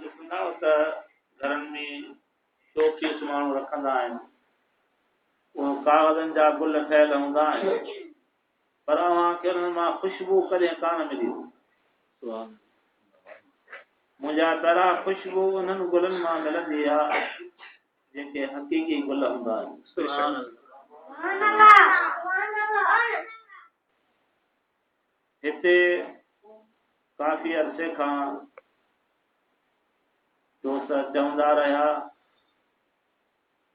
ॾिसंदा त घरनि में शोपीस माण्हू रखंदा आहिनि, उहे कागज़नि जा गुल ठहियल हूंदा आहिनि, पर अव्हांखे उन्हनि मां ख़ुशबू कॾहिं कान मिली। मुंहिंजा तारा ख़ुशबू उन्हनि गुलनि मां मिलंदी आहे जेके हक़ीक़ी गुल हूंदा आहिनि। हिते काफ़ी अरसे खां दोस्त चवंदा रहिया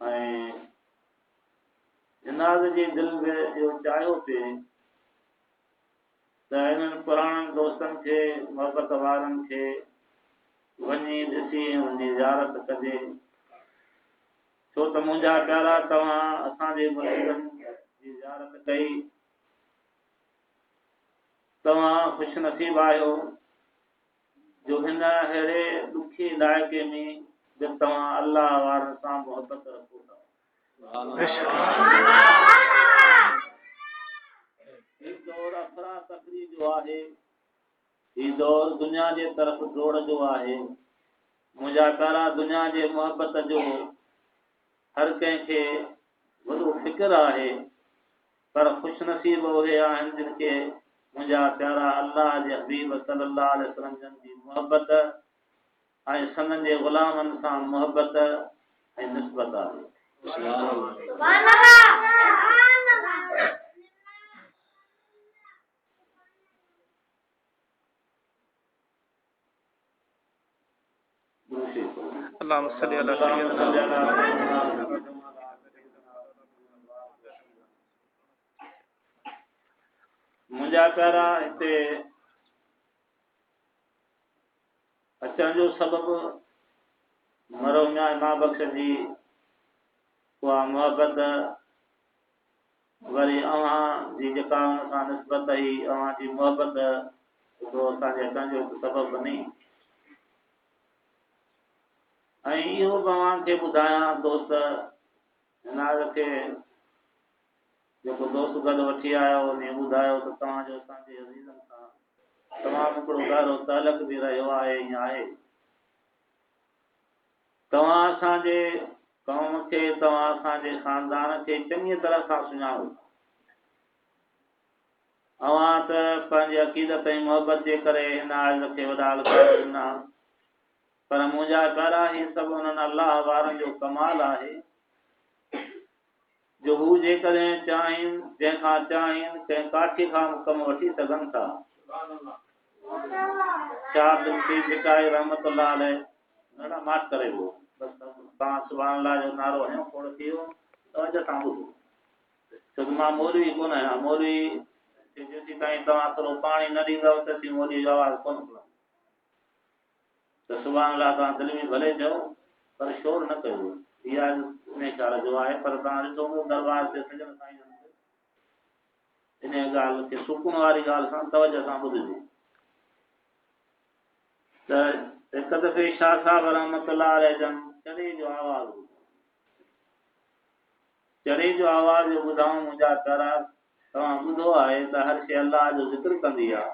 ऐं जनाज़ जी दिलि में इहो चाहियो पिए त इन्हनि पुराणनि दोस्तनि खे, मोहबत वारनि खे वञी ॾिसी उनजी ज़ियारत कजे, छो त मुंहिंजा प्यारा तव्हां असांजे बुज़ुर्गनि जी ज़ियारत कई, तव्हां ख़ुशि नसीब आहियो जो हिन अहिड़े ॾुखी इलाइक़े में बि तव्हां अल्लाह वारनि सां मोहबत रखो था। ही दौर अफ़रा तफ़री जो आहे, ही दौर दुनिया जे तरफ़ दौड़ जो आहे। मुंहिंजा प्यारा दुनिया जे मोहबत जो हर कंहिंखे वॾो फ़िक्र आहे, पर ख़ुशनसीब उहे आहिनि जिन खे मुंहिंजा प्यारा अल्लाह जे हबीब सल्लल्लाहु अलैहि वसल्लम जी मोहबत ऐं संदनि जे ग़ुलामनि सां मोहबत ऐं निस्बत आहे। मुंहिंजा प्यारा हिते अचण जो सबबु मरहुमा इमाम बख़्श जी उहा मोहबत, वरी अव्हां जी जेका हुन सां निस्बत हुई, अव्हां जी मोहबत हिकिड़ो असांजे अचण जो हिकु सबबु बनी। ऐं इहो बि अव्हांखे ॿुधायां दोस्त जनाज़ खे जेको दोस्त गॾु वठी आयो उन ॿुधायो त तव्हांजो असांजे अज़ीज़नि सां तमामु हिकिड़ो गहरो तालुक़ बि रहियो आहे ईअं आहे। तव्हां असांजे क़ौम खे, तव्हां असांजे ख़ानदान खे चङी तरह सां सुञाणो। अव्हां त पंहिंजी अक़ीदत ऐं मोहबत जे करे हिन आयल खे वॾा अलक़ाब ॾिना, पर मुंहिंजा प्यारा ही सभु उन्हनि अल्लाह वारनि जो कमाल आहे जो हू जेकॾहिं चाहिनि, जंहिंखां चाहिनि कंहिं काठीअ खां कमु वठी सघनि था। शाह बिल्की बिकाई रहमतुल्लाह अलैह ॾाढा माठ करे वियो, तव्हां सुभाणे अल्लाह जो नारो हयो खोड़ थी वियो, तवजो सां ॿुधो, छो त मां मौलवी कोन आहियां। मौलवी जेसीं ताईं तव्हां थोरो पाणी न ॾींदव तेसीं मौलवी जो आवाज़ु कोन खणंदो। त सुभाणे अल्लाह तव्हां दिलि में भले चओ, पर शोर न कयो, इहा इन ख़्याल जो आहे। पर तव्हां ॾिसो दरबार ते सजण साईं इन ॻाल्हि खे सुकून वारी ॻाल्हि सां तवजो सां ॿुधिजे। त हिकु दफ़े शाह साहिब रहमतुल्लाह अलैह जन चढ़े जो आवाज़ जो ॿुधाऊं मुंहिंजा प्यारा, तव्हां ॿुधो आहे त हर शइ अल्लाह जो ज़िक्र कंदी आहे।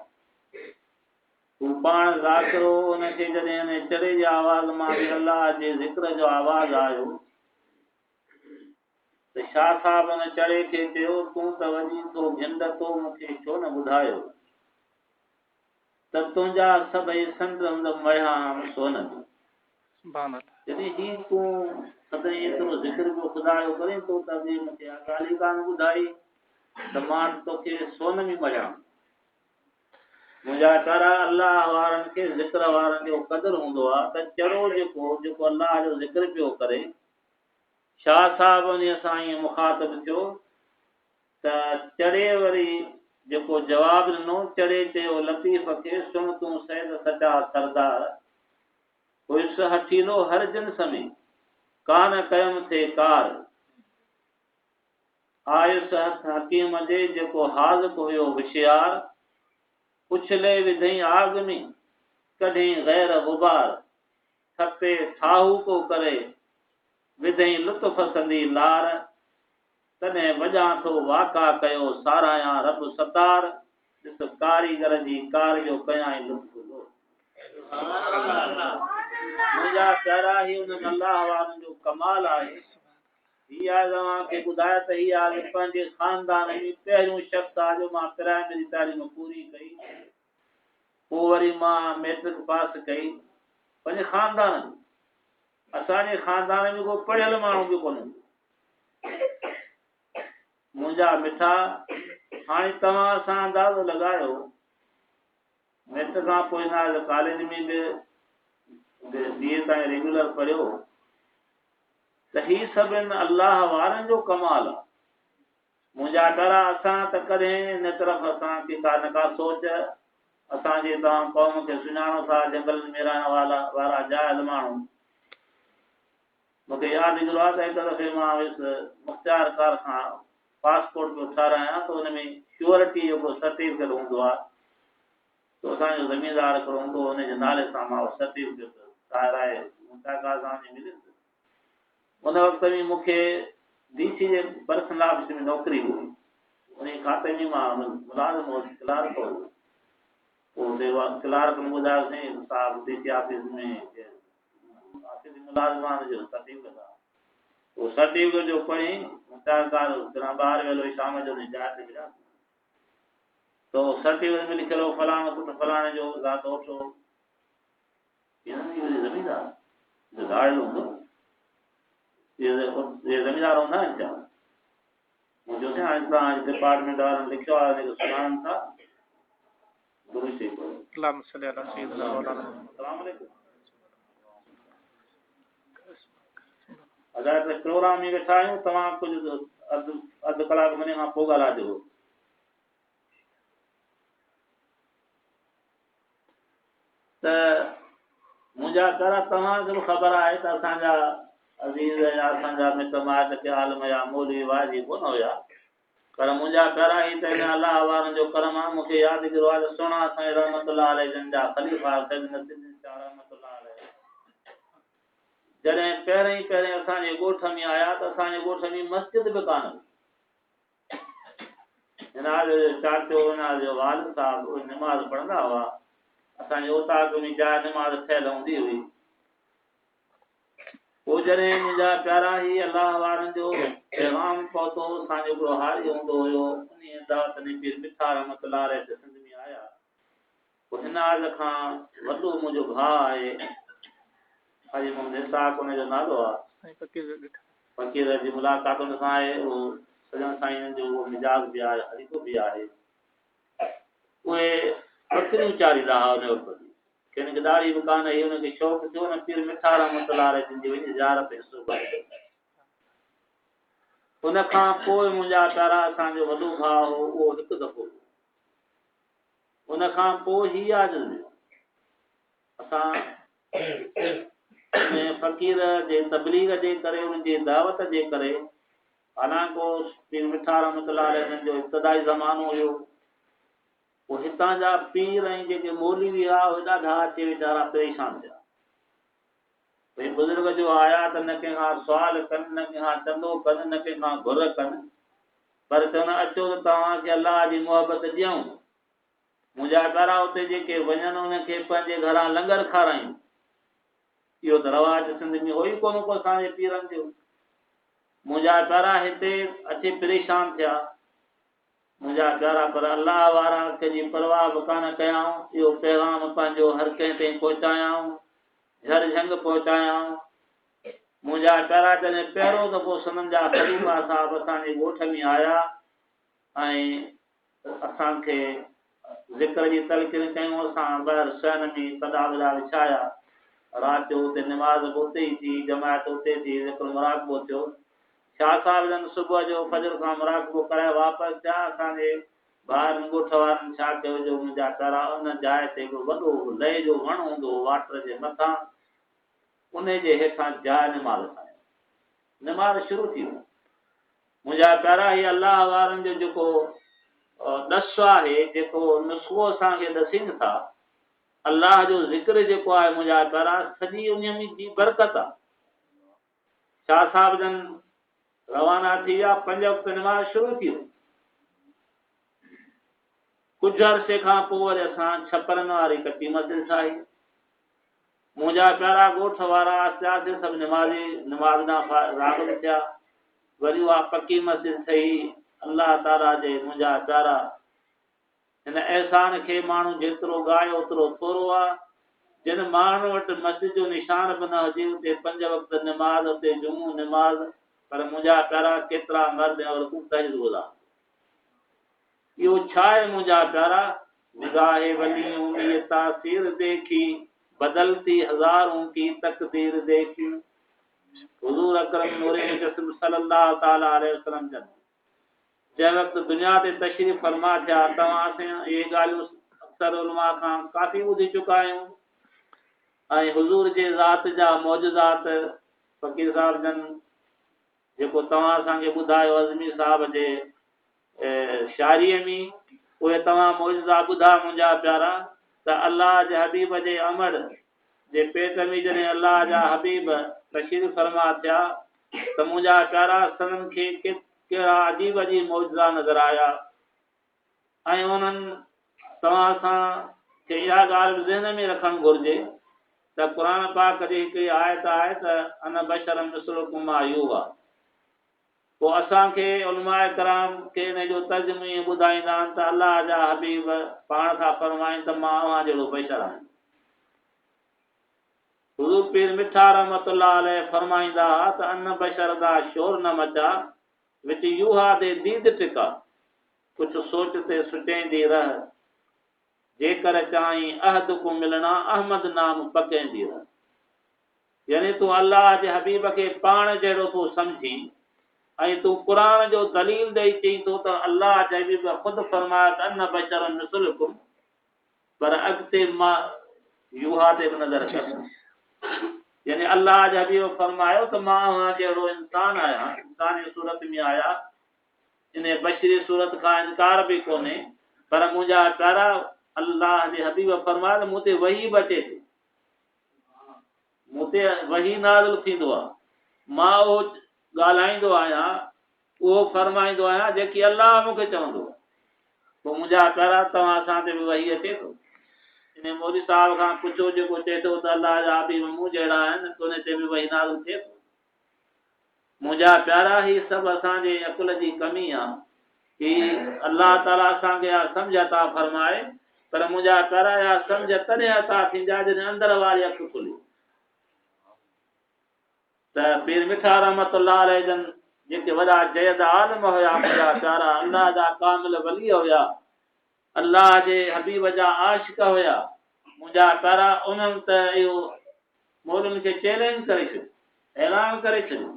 हू पाण ज़ाकिरो हुनखे जॾहिं हिन चढ़े जे आवाज़ मां बि अल्लाह जे ज़िक्र जो आवाज़ आयो त शाह साहिब हुन चढ़े खे चयो, तूं त वञी थो घिंड तो मूंखे छो न ॿुधायो त तुंहिंजा सभई संत हूंद मया सोन जो। जॾहिं ही तूं सदाईं एतिरो ज़िक्र पियो ख़ुदा जो करे थो त बि मूंखे ॻाल्हि कान ॿुधाई त मां तोखे सोन में मरियां। मुंहिंजा प्यारा अल्लाह वारनि खे ज़िक्र वारनि जो क़दुरु हूंदो आहे त चढ़ो जेको अल्लाह जो ज़िक्र पियो करे, शाह साहिब उन सां ईअं मुखातिब थियो त चढ़े वरी जेको जवाबु ॾिनो, चढ़े चयो लतीफ़ खे, सुन तूं सैद सचा सरदार, हुइस हठीलो हर जिन्स में कान कयम थे कार, आयुस हथ हकीम जे जेको हाज़िक हुयो होशियार, उछले विधई आग में कढई गैर गुबार, थपे ठाहू को करे विधई लुत्फ़ संदी लार, तॾहिं वॼां थो वाका कयो सारायां रब सतार, ॾिस कारीगर जी कार जो कयां लुत्फ़ लो। मुंहिंजा प्यारा ही उन्हनि अलाह वारनि जो कमाल आहे हीअ आहे तव्हांखे ॿुधाए त हीअ आहे पंहिंजे ख़ानदान में पहिरियों शख़्स आहे जो मां प्राइमरी तालीम पूरी कई पोइ वरी मां मैट्रिक पास कई पंहिंजे ख़ानदान में असांजे ख़ानदान में को पढ़ियल माण्हू बि कोन्हे मुंहिंजा मिठा हाणे तव्हां असां अंदाज़ो लॻायो मैट्रिक खां पोइ न कॉलेज में बि BA ताईं रेगुलर पढ़ियो त हीअ सभिनि अलाह वारनि जो कमाल आहे मुंहिंजा प्यारा असां त कॾहिं हिन तरफ़ असांखे का न का सोच असांजे तव्हां क़ौम खे सुञाणो था जंगलनि में रहण वारा जाइल माण्हू मूंखे यादि ईंदो आहे त हिकु दफ़े मां वियुसि मुख़्तियार कार खां पासपोर्ट पियो ठारायां त हुन में श्योरिटी जो को सर्टिफिकेट हूंदो आहे त असांजो ज़मीनदार हिकिड़ो हूंदो हुनजे नाले सां मां सर्टिफिकेट ठाराए मुख़्तियार सां मिलियुसि उन वक़्त में मूंखे DC जे पर्सनल ऑफिस में नौकिरी हुई उन खाते में मां मुलाज़िम हुउसि क्लार्क हुउसि पोइ क्लार्क मूंखे ॿुधायोसीं साहिबु DC ऑफिस में मुलाज़िमान जो सर्टिफिकेट आहे उहो सर्टिफिकेट जो पढ़ी मुख़्तियार ॿाहिरि वेलो शाम जो जाइ ते मिलिया तो सर्टिफिकेट में लिखियलु हो फलाणो पुटु फलाणे जो ज़ात ओठो ज़मीनदार जो दाड़ियल हूंदो ये ज़मीनदार हूंदा आहिनि छा मुंहिंजो हाणे तव्हां डिपार्टमेंट वारनि लिखियो आहे जेको सुञाणनि था असां प्रोग्राम में वेठा आहियूं तव्हां कुझु अधु कलाक महीने खां पोइ ॻाल्हाइजो त मुंहिंजा प्यारा तव्हांखे बि ख़बर आहे त असांजा अज़ीज़ या असांजा मिट माइट के आलम या मौलवी वाजी कोन हुया पर मुंहिंजा प्यारा ई त हिन अलाह वारनि जो करम आहे मूंखे यादि ईंदो आहे त सुहिणा साईं रहमतुल्लाह अलैह जन जा ख़लीफ़ा रहमतुल्लाह अलैह जॾहिं पहिरीं असांजे ॻोठ में आया त असांजे ॻोठ में मस्जिद बि कान हुई हिन जो चाचो हिन जो वालिद साहिबु निमाज़ पढ़ंदा हुआ असांजे उताक में जाइ निमाज़ थियल हूंदी हुई पोइ जॾहिं मुंहिंजा प्यारा ई अलाह वारनि जो पैगाम पहुतो असांजो हिकिड़ो हारी हूंदो हुयो उन दावत में पीर मिठा रहमतुल्लाह अलैह सिंध में आया पोइ हिन आज खां वॾो मुंहिंजो भाउ आहे हाजी मोहम्मद इसाक हुनजो नालो आहे फ़क़ीर जी मुलाक़ात हुन सां आहे उहो सॼण साईं जो उहो मिजाज़ बि आहे हरीको बि आहे उहे बकरियूं चारींदा हुआ हुन वक़्त कंहिं खे दाढ़ी बि कान हुई हुनखे शौक़ु थियो न पीर मिठा रहमतुल्लाह अलैह जिन जी वञी ज़ियारत हिसो पाए हुन खां पोइ मुंहिंजा प्यारा असांजो वॾो भाउ हो उहो हिकु दफ़ो हुन खां पोइ ही यादि असां फ़क़ीर जे तबलीग जे करे उनजी दावत जे करे हालांकि पीर मिठा रहमतुल्लाह अलैह जो इब्तिदाई ज़मानो हुयो पोइ हितां जा पीर ऐं जेके मौलवी हुआ उहे ॾाढा अचे वीचारा परेशान थिया भई बुज़ुर्ग जो आया त न कंहिंखां सुवाल कनि न कंहिंखां चंदो कनि न कंहिंखां घुर कनि पर चवनि अचो त तव्हांखे अलाह जी मोहबत ॾियूं मुंहिंजा प्यारा उते जेके वञनि उनखे पंहिंजे घरां लंगर खारायूं इहो त रवाज सिंध में हो ई कोन को असांजे पीरनि जो मुंहिंजा प्यारा हिते अचे परेशान थिया मुंहिंजा प्यारा पर अलाह वारा कंहिंजी परवाह बि कान कयाऊं इहो पैगाम पंहिंजो हर कंहिं ताईं पहुचायाऊं झर झंग पहुचायाऊं मुंहिंजा प्यारा जॾहिं पहिरियों दफ़ो सननि जा ख़लीफ़ा साहिब असांजे ॻोठ में आया ऐं असांखे ज़िक्र जी तलक़ीन कयूं असां ॿाहिरि सहन में सॾा वॾा विछाया राति जो उते निमाज़ बि उते ई थी जमायत उते थी ज़िक्र मुराक़बो थियो शाह साहिब जन सुबुह जो फजर खां मुराक़बो कराए वापसि थिया असांजे ॿाहिरि ॻोठ वारनि छा कयो जो मुंहिंजा प्यारा उन जाइ ते हिकिड़ो वॾो लहे जो वण हूंदो हो वाटर जे मथां उन जे हेठां जाइ निमाज़ ठाहियो निमाज़ शुरू थी वियो मुंहिंजा प्यारा ही अलाह वारनि जो जेको ॾस आहे जेको नुस्ख़ो असांखे ॾसीनि था अलाह जो ज़िक्र जेको आहे मुंहिंजा प्यारा सॼी उन में जी बरकत आहे शाह साहिब जन रवाना थी विया 5 वक़्त निमाज़ शुरू थी वई कुझु अरसे खां पोइ वरी असां छपरनि वारी कटी मस्जिद ठाही मुंहिंजा प्यारा ॻोठ वारा थियासीं सभु निमाज़ी, निमाज़ ॾांहुं राग़िब थिया। वरी उहा पकी मस्जिद ठही। अलाह ताला जे मुंहिंजा प्यारा हिन अहसान खे माण्हू जेतिरो ॻायो ओतिरो थोरो आहे। जिन माण्हुनि वटि मस्जिद जो निशान बि न हुजे उते 5 वक़्त निमाज़, उते जुमो निमाज़, पर मुंहिंजा प्यारा केतिरा मर्द औरतूं तहज़ुद। इहो छा आहे मुंहिंजा प्यारा? निगाहे वलियों में ये तासीर देखी, बदलती हज़ारों की तकदीर देखी। हुज़ूर अकरम नूरे मुजस्सिम सल्लल्लाहु ताला अलैहि वसल्लम जन जंहिं वक़्तु दुनिया ते तशरीफ़ फरमा थिया, तव्हां इहे ॻाल्हियूं अक्सर उलमा खां काफ़ी ॿुधी चुका आहियूं। ऐं हुज़ूर जे ज़ात जा मौजज़ात फ़क़ीर साहिब जन जेको तव्हां असांखे ॿुधायो अज़मी साहिब जे शाइरीअ में, उहे तव्हां मौजज़ा ॿुधा मुंहिंजा प्यारा। त अलाह जे हबीब जे अमड़ जे पेट में जॾहिं अलाह जा हबीब तशरीफ़ फरमा थिया त मुंहिंजा प्यारा सननि खे कहिड़ा अजीब अजीब मौजज़ा नज़र आया। ऐं उन्हनि तव्हां सां खे इहा ॻाल्हि बि ज़हन में रखणु घुरिजे त क़ुर पाक जी हिकिड़ी आयत आहे त अन बशरम मिसलुकुम अयूबा। पोइ असांखे उलमाए कराम के हिन जो तर्जुमो ईअं ॿुधाईंदा आहिनि त अलाह जा हबीब पाण खां फरमाइनि त मां अव्हां जहिड़ो बशर आहियां। हुज़ूर पीर मिठा रहमतुल्लाह अलैह फरमाईंदा हुआ त अन बशर दा शोर न मचा, विच यूहा दे दीद टिका, कुझु सोच ते सुटेंदी रह, जेकर चाहीं अहद को मिलना अहमद नाम पकेंदी रह। यानी तूं अलाह जे हबीब खे पाण जहिड़ो तूं सम्झी ऐं तूं क़ुर जो दलील ॾेई चई थो त अलाह जे हबीब ख़ुदि फरमाया त अन बशर मिसलुकुम, पर अॻिते मां यूहा ते बि नज़र कर। यानी अलाह जे हबीब फरमायो त मां अव्हां जहिड़ो इंसान आहियां, इंसानी सूरत में आया, इन बशरी सूरत खां इनकार बि कोन्हे। पर मुंहिंजा प्यारा अलाह जे हबीब फरमाया त मूं ते वही बि अचे थी, मूं ते वही नाज़िल थींदो आहे, मां उहो ॻाल्हाईंदो आहियां, उहो फरमाईंदो आहियां जेकी अलाह मूंखे चवंदो। पोइ मुंहिंजा प्यारा तव्हां सां ते बि वही अचे थो। इन मौलवी साहिब खां पुछो जेको चए थो त अलाह जा हबीब मूं जहिड़ा आहिनि, उन ते बि वही नाज़िल थिए थो। मुंहिंजा प्यारा ही सभु असांजे अकुल जी कमी आहे कि अलाह ताला असांखे सम्झ अता फरमाए, पर मुंहिंजा प्यारा या सम्झ तॾहिं अता थींदा जॾहिं अंदर वारी अखि खुली। त पीर मिठा रहमतुल्लाह अलैह जन जेके वॾा जयद आलिम हुया, मुंहिंजा प्यारा अलाह जा कामिल वली हुया, अलाह जे हबीब जा आशिक हुया, मुंहिंजा प्यारा उन्हनि त इहो मौलवियुनि खे चैलेंज करे छॾियो, ऐलान करे छॾियो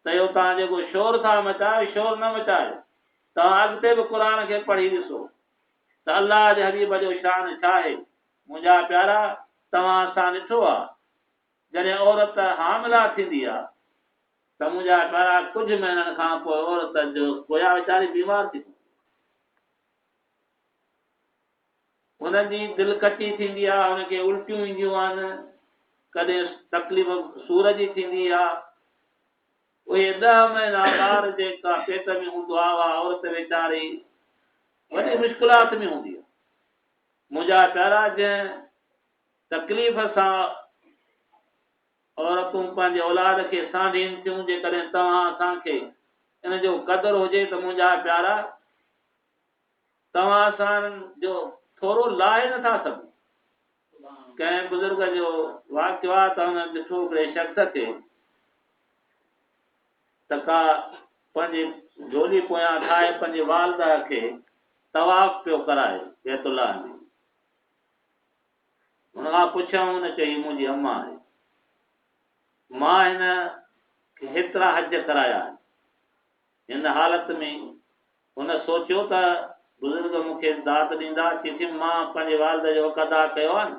त इहो तव्हां जेको शोर था मचायो, शोर न मचायो। तव्हां अॻिते बि क़ुर खे पढ़ी ॾिसो त अलाह जे हबीब जो शान छा आहे। मुंहिंजा प्यारा तव्हां सां ॾिठो आहे जॾहिं औरत हामिला थींदी आहे त मुंहिंजा प्यारा कुझु महीननि खां पोइ औरत जो पोयां वीचारी बीमार थी, हुनजी दिलि कची थींदी आहे, हुनखे उल्टियूं ईंदियूं आहिनि, कॾहिं तकलीफ़ सूर जी थींदी आहे। उहे 10 महीना ॿार जेका पेट में हूंदो आहे, उहा औरत वीचारी वॾी मुश्किलात में हूंदी आहे। मुंहिंजा प्यारा जंहिं तकलीफ़ सां औरतूं पंहिंजे औलाद खे सांभीनि थियूं, जेकॾहिं तव्हां असांखे इन जो क़दुरु हुजे त मुंहिंजा प्यारा तव्हां सां जो थोरो लाहे नथा सघो। कंहिं बुज़ुर्ग जो वाक़ियो आहे त हुन ॾिठो हिकिड़े शख़्स खे त का पंहिंजी झोली पोयां ठाहे पंहिंजे वालदा खे तवाफ़ पियो कराए बैतुल्लाह में। हुन खां पुछऊं, हुन चई मुंहिंजी अम्मा आहे, मां हिन हेतिरा हज कराया आहिनि। हिन हालत में हुन सोचियो त बुज़ुर्ग मूंखे दात ॾींदा, चई मां पंहिंजे वालद जो हक़ अदा कयो आहे न।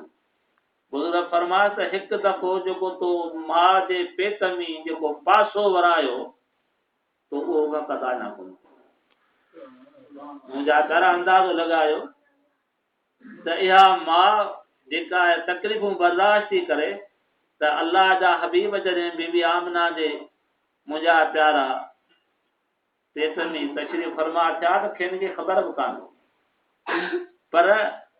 बुज़ुर्ग फरमायो त हिकु दफ़ो जेको तूं माउ जे पेट में जेको पासो वरायो तो उहो हक़ अदा न कयो। मुंहिंजा प्यारा अंदाज़ो लॻायो त इहा माउ जेका आहे तकलीफ़ूं बर्दाश्त थी करे, त अलाह जा हबीब जॾहिं बीबी आमना जे मुंहिंजा प्यारा पेट में तशरीफ़ फरमा थिया त खेनि खे ख़बर बि कान, पर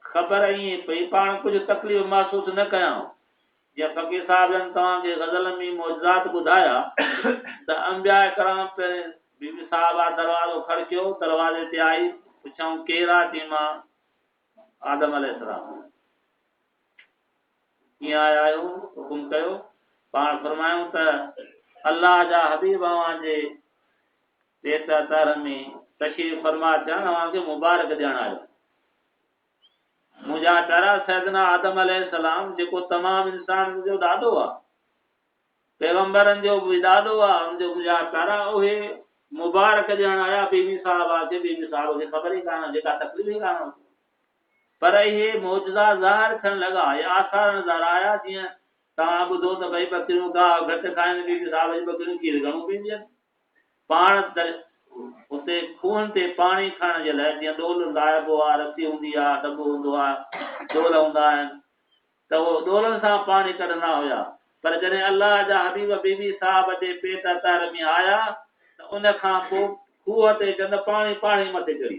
ख़बर ईअं पई पाण कुझु तकलीफ़ महसूस न कयां, जीअं फ़क़ीर साहिबनि तव्हांखे ग़ज़ल में मौजज़ात ॿुधाया त अंबिया कराम पहिरें बीबी साहिबा दरवाज़ो खड़कियो, दरवाज़े ते आई, पुछऊं केरु आहे? चई मां आदम अलैहिस्सलाम। कीअं आया आहियो? हुकुम कयो। पाण फरमायूं त अल्लाह जा हबीब अव्हांजे पेट दर में तशरीफ़ फरमा थियण अव्हांखे मुबारक ॾियण आयो। मुंहिंजा प्यारा सैदना आदम अलैहिस्सलाम जेको तमामु इंसान जो ॾाॾो आहे, पैगंबरनि जो बि ॾाॾो आहे, हुनजो मुंहिंजा प्यारा उहे मुबारक ॾियण आया बीबी साहिबा खे। बीबी साहिब खे ख़बर ई कान, जेका तकलीफ़ ई कान, पर इहे मौजज़ा ज़ाहिर थियण लॻा, इहे आसार नज़र आया। जीअं तव्हां ॿुधो त भई बकरियूं गाहु घटि खाइनि, बीबी साहिब जी बकरियूं खीर घणो पींदियूं आहिनि। पाण उते खूहनि ते पाणी खणण जे लाइ जीअं डोल लाइबो आहे, रसी हूंदी आहे, दॿो हूंदो आहे, डोल हूंदा आहिनि, त उहो डोलनि सां पाणी कढंदा हुया। पर जॾहिं अल्लाह जा हबीब बीबी साहिब जे पेट तर में आया त उन खां पोइ खूह ते चवंदा पाणी पाणी मथे चढ़ी।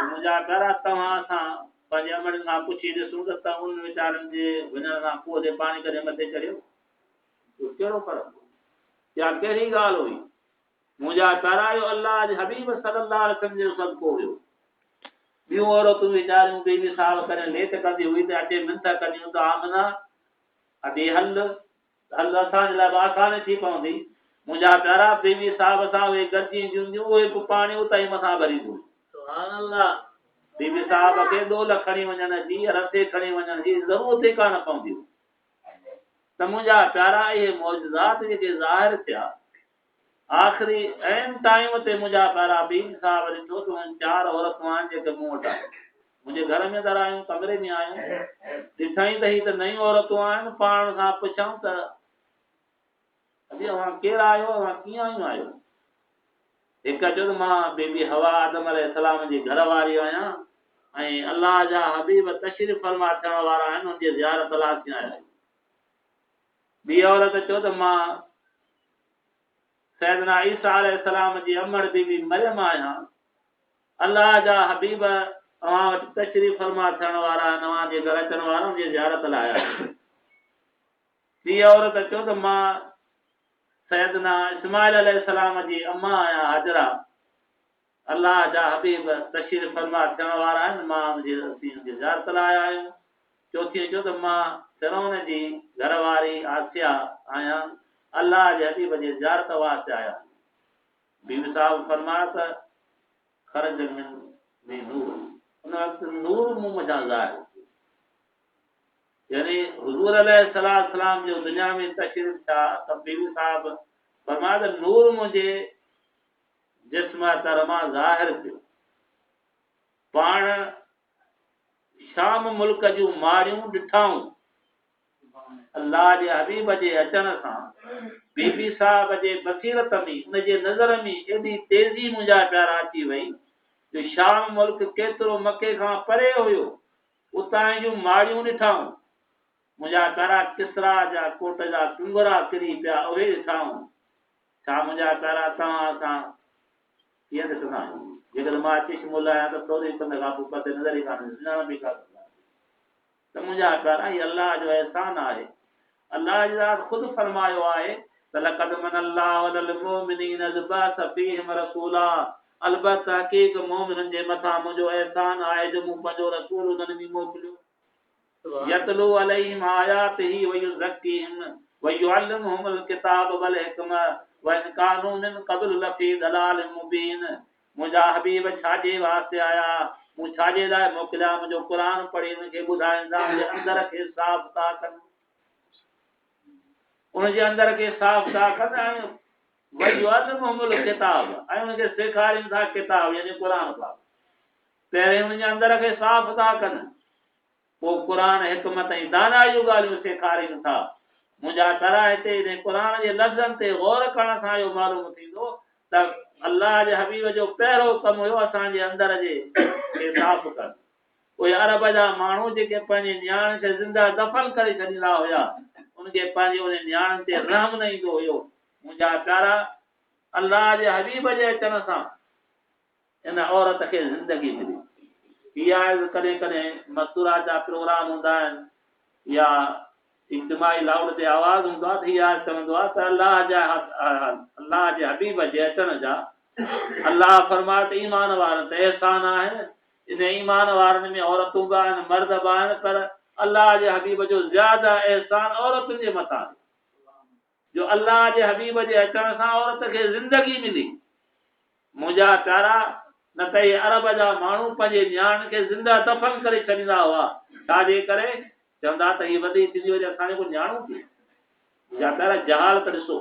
मुंहिंजा प्यारा तव्हां सां पंहिंजे अमड़नि खां पुछी ॾिसूं त उन वीचारनि जे वञण खां खूह ते पाणी करे मथे चढ़ियो, कहिड़ो फ़र्क़ु या कहिड़ी ॻाल्हि हुई? मुंहिंजा प्यारा इहो अल्लाह जे हबीब सल्लल्लाहु अलैहि वसल्लम जो सदको हुयो। ॿियूं औरतूं वीचारियूं बीबी साहिब कॾहिं लेट कंदी हुई त अचे मिंथ कंदियूं त आमना अॾे हल हल असांजे लाइ आसानी थी पवंदी। मुंहिंजा प्यारा बीबी साहिब सां उहे गॾिजी हूंदियूं, उहे बि पाणी उतां ई मथां भरींदियूं। सुभान अल्लाह। बीबी साहिब खे डोल खणी वञण जी, रसे खणी वञण जी ज़रूरत ई कान पवंदी। त मुंहिंजा प्यारा इहे मौजज़ात जेके ज़ाहिर थिया आख़िरी ऐं टाइम ते मुंहिंजा प्यारा बीबी साहिब ॾिठो त 4 औरतूं आहिनि जेके मूं वटि आहिनि। मुंहिंजे घर में दर आयूं, कमरे में आयूं, ॾिठई त ही त नयूं औरतूं आहिनि। पाण खां पुछऊं त अॼु अव्हां केरु आहियो, अव्हां कीअं आहियो? हिकु चयो त मां बीबी हवा आदम अलैहिस्सलाम जी घर वारी आहियां ऐं अल्लाह जा हबीब तशरीफ़ फरमा थियण वारा आहिनि, हुनजी ज़ियारत लाइ थी आया आहियूं। ॿी औरत चयो त मां सैदना ईसा अलैहिस्सलाम जी अमड़ बीबी मरियम आहियां, अल्लाह जा हबीब अव्हां वटि तशरीफ़ फरमा थियण वारा आहिनि, अव्हांजे घर अचण वारा हुनजी ज़ियारत लाइ आया आहियूं। ॿी औरत चयो त मां सैदना इस्माइल अलैहिस्सलाम जी अम्मा आहियां, हाजरा, अल्लाह जा हबीब तशरीफ़ फरमा थियण वारा आहिनि, मां हुनजी ज़ियारत लाइ आया आहियूं। चौथी चयो त मां फिरौन जी घरवारी आसिया आहियां, अल्लाह जे हबीब जी ज़ियारत वास्ते आया। बीबी साहिब फरमाया त ख़रज में नूर, उन वक़्तु नूर मूं मथां ज़ाहिर, यानी हुज़ूर अलैहिस्सलाम जो दुनिया में तशरीफ़ था त बीबी साहिब फरमाया त नूर मुंहिंजे जिस्म तर मां ज़ाहिर थियो। पाण शाम मुल्क जूं मारियूं ॾिठाऊं, अल्लाह जे हबीब जे अचण सां बीबी साहिब जे बसीरत में, उनजे नज़र में एॾी तेज़ी मुंहिंजा प्यारा अची वई जो शाम मुल्क केतिरो मके खां परे हुयो, उतां जूं मारियूं ॾिठाऊं। मुंहिंजा प्यारा किसरा जा कोट जा टुंगरा किरी पिया, उहे ॾिठाऊं। छा मुंहिंजा प्यारा तव्हां सां कीअं ॾिसंदा आहियूं? जेकॾहिं मां चिश्मुल आहियां त 14 पंध खां पोइ पते नज़र ई कान ॾिसण बि कान। त मुंहिंजा प्यारा ही अल्लाह जो एहसान आहे। अल्लाह जी ज़ात ख़ुदि फरमायो आहे त लक़द मनल्लाहु अलल मुमिनीन इज़ बअस फ़ीहिम रसूला, अलबत्ता हक़ीक़ मोमिननि जे मथां मुंहिंजो एहसान आहे जो मूं पंहिंजो रसूल उन्हनि में मोकिलियो। यतलू अलैहिम आयातिही व युज़क्कीहिम व युअल्लिमुहुमुल किताब वल हिकमा व इन कानू मिन क़ब्ल लफ़ी दलालिम मुबीन। मुंहिंजा हबीब छाजे वास्ते आया, मूं छाजे लाइ मोकिलिया? मुंहिंजो क़ुर पढ़ी हुनखे ॿुधाईंदा, मुंहिंजे अंदर खे साफ़ था कनि, उनजे अंदर खे साफ़ था कनि ऐं वयुअल्लिमुहुमुल किताब, ऐं उनखे सेखारीनि था किताब यानी क़ुर पाक। पहिरें उनजे अंदर खे साफ़ था कनि, पोइ क़ुर हिकमत ऐं दानाई जूं ॻाल्हियूं सेखारीनि था। मुंहिंजा प्यारा हिते इन क़ुर जे लफ़्ज़नि ते गौर करण सां इहो मालूम थींदो त अल्लाह जे हबीब जो पहिरियों कमु हुयो असांजे अंदर जे खे साफ़ कनि। उहे अरब जा माण्हू जेके पंहिंजे नियाण खे ज़िंदा दफ़न करे छॾींदा हुया, उनखे पंहिंजे उन नियाणनि ते रहम न ईंदो हुयो। मुंहिंजा प्यारा अल्लाह जे हबीब जे अचण सां इन औरत खे ज़िंदगी मिली। इहा कॾहिं कॾहिं मस्तूरा जा प्रोग्राम हूंदा आहिनि, या इज्तिमाई लाउड ते आवाज़ हूंदो आहे त हीअ चवंदो आहे त अलाह जे हबीब जे अचण जा अलाह फरमाए त ईमान वारनि ते एहसान आहिनि। इन ईमान वारनि में औरतूं बि आहिनि मर्द बि आहिनि, पर अलाह जे हबीब जो ज़्यादा एहसान औरतुनि जे मथां जो अलाह जे हबीब जे अचण सां औरत खे ज़िंदगी मिली। मुंहिंजा प्यारा, न त इहे अरब जा माण्हू पंहिंजे नियाण खे ज़िंदा दफ़न करे छॾींदा हुआ। छाजे करे? चवंदा त हीअ वॾी थींदी वञे असांखे को न्याणो थी। मुंहिंजा प्यारा जहालत ॾिसो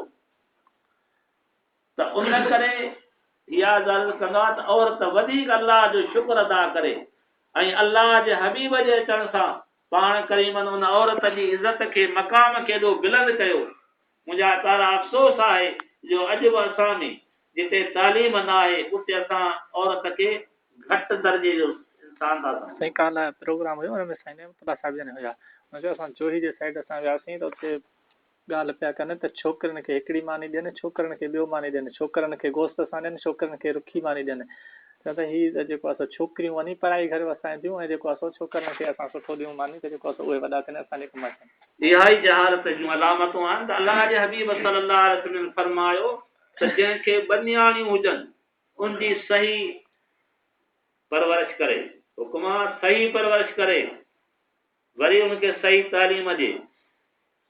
त उन करे इहा ॻाल्हि कंदो आहे त औरत वधीक अलाह जो शुक्र अदा करे ऐं अलाह जे हबीब जे अचण सां पाण करीमन उन औरत जी इज़त खे मक़ाम खे एॾो बुलंद कयो। मुंहिंजा प्यारा अफ़सोस आहे जो अॼु बि असां में जिते तालीम न आहे उते असां औरत खे घटि दर्जे जो इंसान था सम्झूं। साईं काल्ह प्रोग्राम हुयो, हुन में साईं नेमतुल्लाह साहिब जन हुया। हुन चयो असां जोही जे साइड असां वियासीं त उते ॻाल्हि पिया कनि त छोकिरियुनि खे हिकिड़ी मानी ॾियनि, छोकिरनि खे ॿियो मानी ॾियनि, छोकिरनि खे गोश्त सां ॾियनि, छोकिरनि खे रुखी मानी ॾियनि। त हीअ जेको आहे छोकिरियूं वञी पढ़ाई घर असां ॾियूं ऐं जेको आहे छोकिरनि खे असां सुठो ॾियूं मानी, त जेको आहे उहे वॾा थियनि असांजे कम अचनि। इहा ई जहालत जूं अलामतूं आहिनि त अलाह जे हबीब सल्लल्लाहु अलैहि वसल्लम फरमायो त जंहिंखे ॿ नियाणियूं हुजनि उनजी सही परवरिश करे, हुकुम सही परवरिश करे, वरी उनखे सही तालीम ॾे,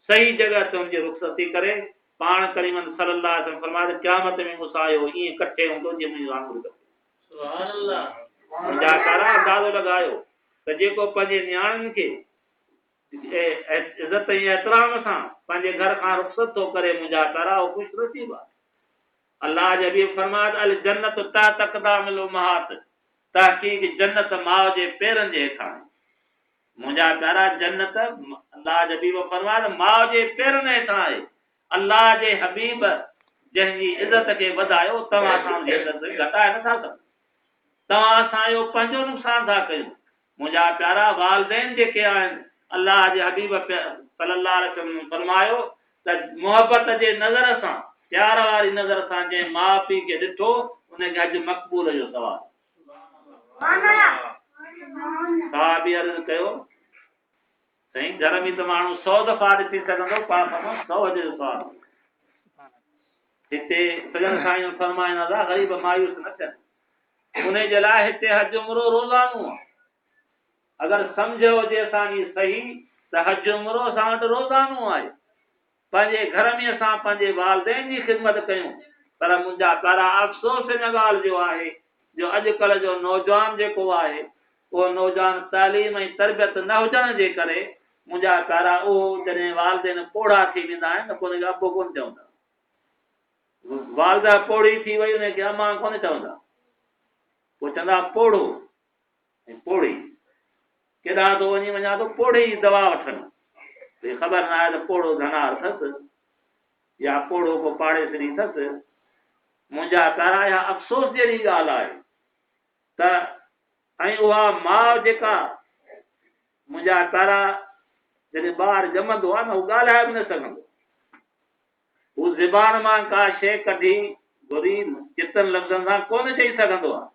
सही जॻह ते उनजी रुख़सती करे, पाण करीमन सल्लल्लाहु अलैहि वसल्लम फरमायो क़यामत में मुसायो ईअं इकट्ठे हूंदो जीअं मुंहिंजो वांगुरु कटे। सुभान अल्लाह। मुंहिंजा कारा अंदाज़ो लॻायो त जेको पंहिंजे नियाणियुनि खे इज़त ऐं एहतराम सां पंहिंजे घर खां रुख़सत थो करे, मुंहिंजा कारा उहो ख़ुशि नसीब आहे। अलाह जे हबीब फरमायो अल जन्नत तहत अक़दामिल उम्महात, तहक़ीक़ जन्नत माउ जे पेरनि जे हेठां। मुंहिंजा प्यारा जन्नत अलाह जे हबीब फरमायो माउ जे पेरनि हेठां आहे। अलाह जे हबीब जंहिंजी इज़त खे वधायो तव्हां असांजी इज़त घटाए नथा सघो, तव्हां असांजो पंहिंजो नुक़सान था कयूं। मुंहिंजा प्यारा वालदेन जेके आहिनि अलाह जे हबीब सल्लल्लाहु अलैहि वसल्लम फरमायो त मोहबत जे नज़र सां, प्यार वारी नज़र सां जंहिं माउ पीउ खे ॾिठो उनखे अॼु मक़बूल जो सवाल। साहबी अर्ज़ कयो साईं घर में त माण्हू 100 दफ़ा ॾिसी सघंदो, पाप में 100 जो सवाल। हिते सजन साईं फरमाईंदा था ग़रीब मायूस न थियनि, उन जे लाइ हिते हज उमरो रोज़ानो आहे। अगरि सम्झ हुजे असांजी सही त हज उमरो असां वटि रोज़ानो आहे। पंहिंजे घर में असां पंहिंजे वालदेन जी ख़िदमत कयूं, पर मुंहिंजा प्यारा अफ़सोस इन ॻाल्हि जो आहे जो अॼुकल्ह जो नौजवान जेको आहे उहो नौजवान तालीम ऐं तरबियत न हुजण जे करे मुंहिंजा प्यारा उहो जॾहिं वालदेन पोड़ा थी वेंदा आहिनि त उनखे अबो कोन चवंदा, वालदा पोड़ी थी वई उनखे अमा कोन चवंदा, पोइ चवंदा पोड़ो ऐं पोड़ी। केॾां थो वञी वञा थो पोड़े जी दवा वठणु, ख़बर न आहे त पोड़ो धनार अथसि या पोड़ो को पाड़ेसरी अथसि। मुंहिंजा प्यारा इहा अफ़सोस जहिड़ी ॻाल्हि आहे त ऐं उहा माउ जेका मुंहिंजा प्यारा जॾहिं ॿारु ॼमंदो आहे न उहो ॻाल्हाए बि न सघंदो, हू ज़बान मां का शइ कढी घुरी चितनि लफ़्ज़नि सां कोन चई सघंदो आहे।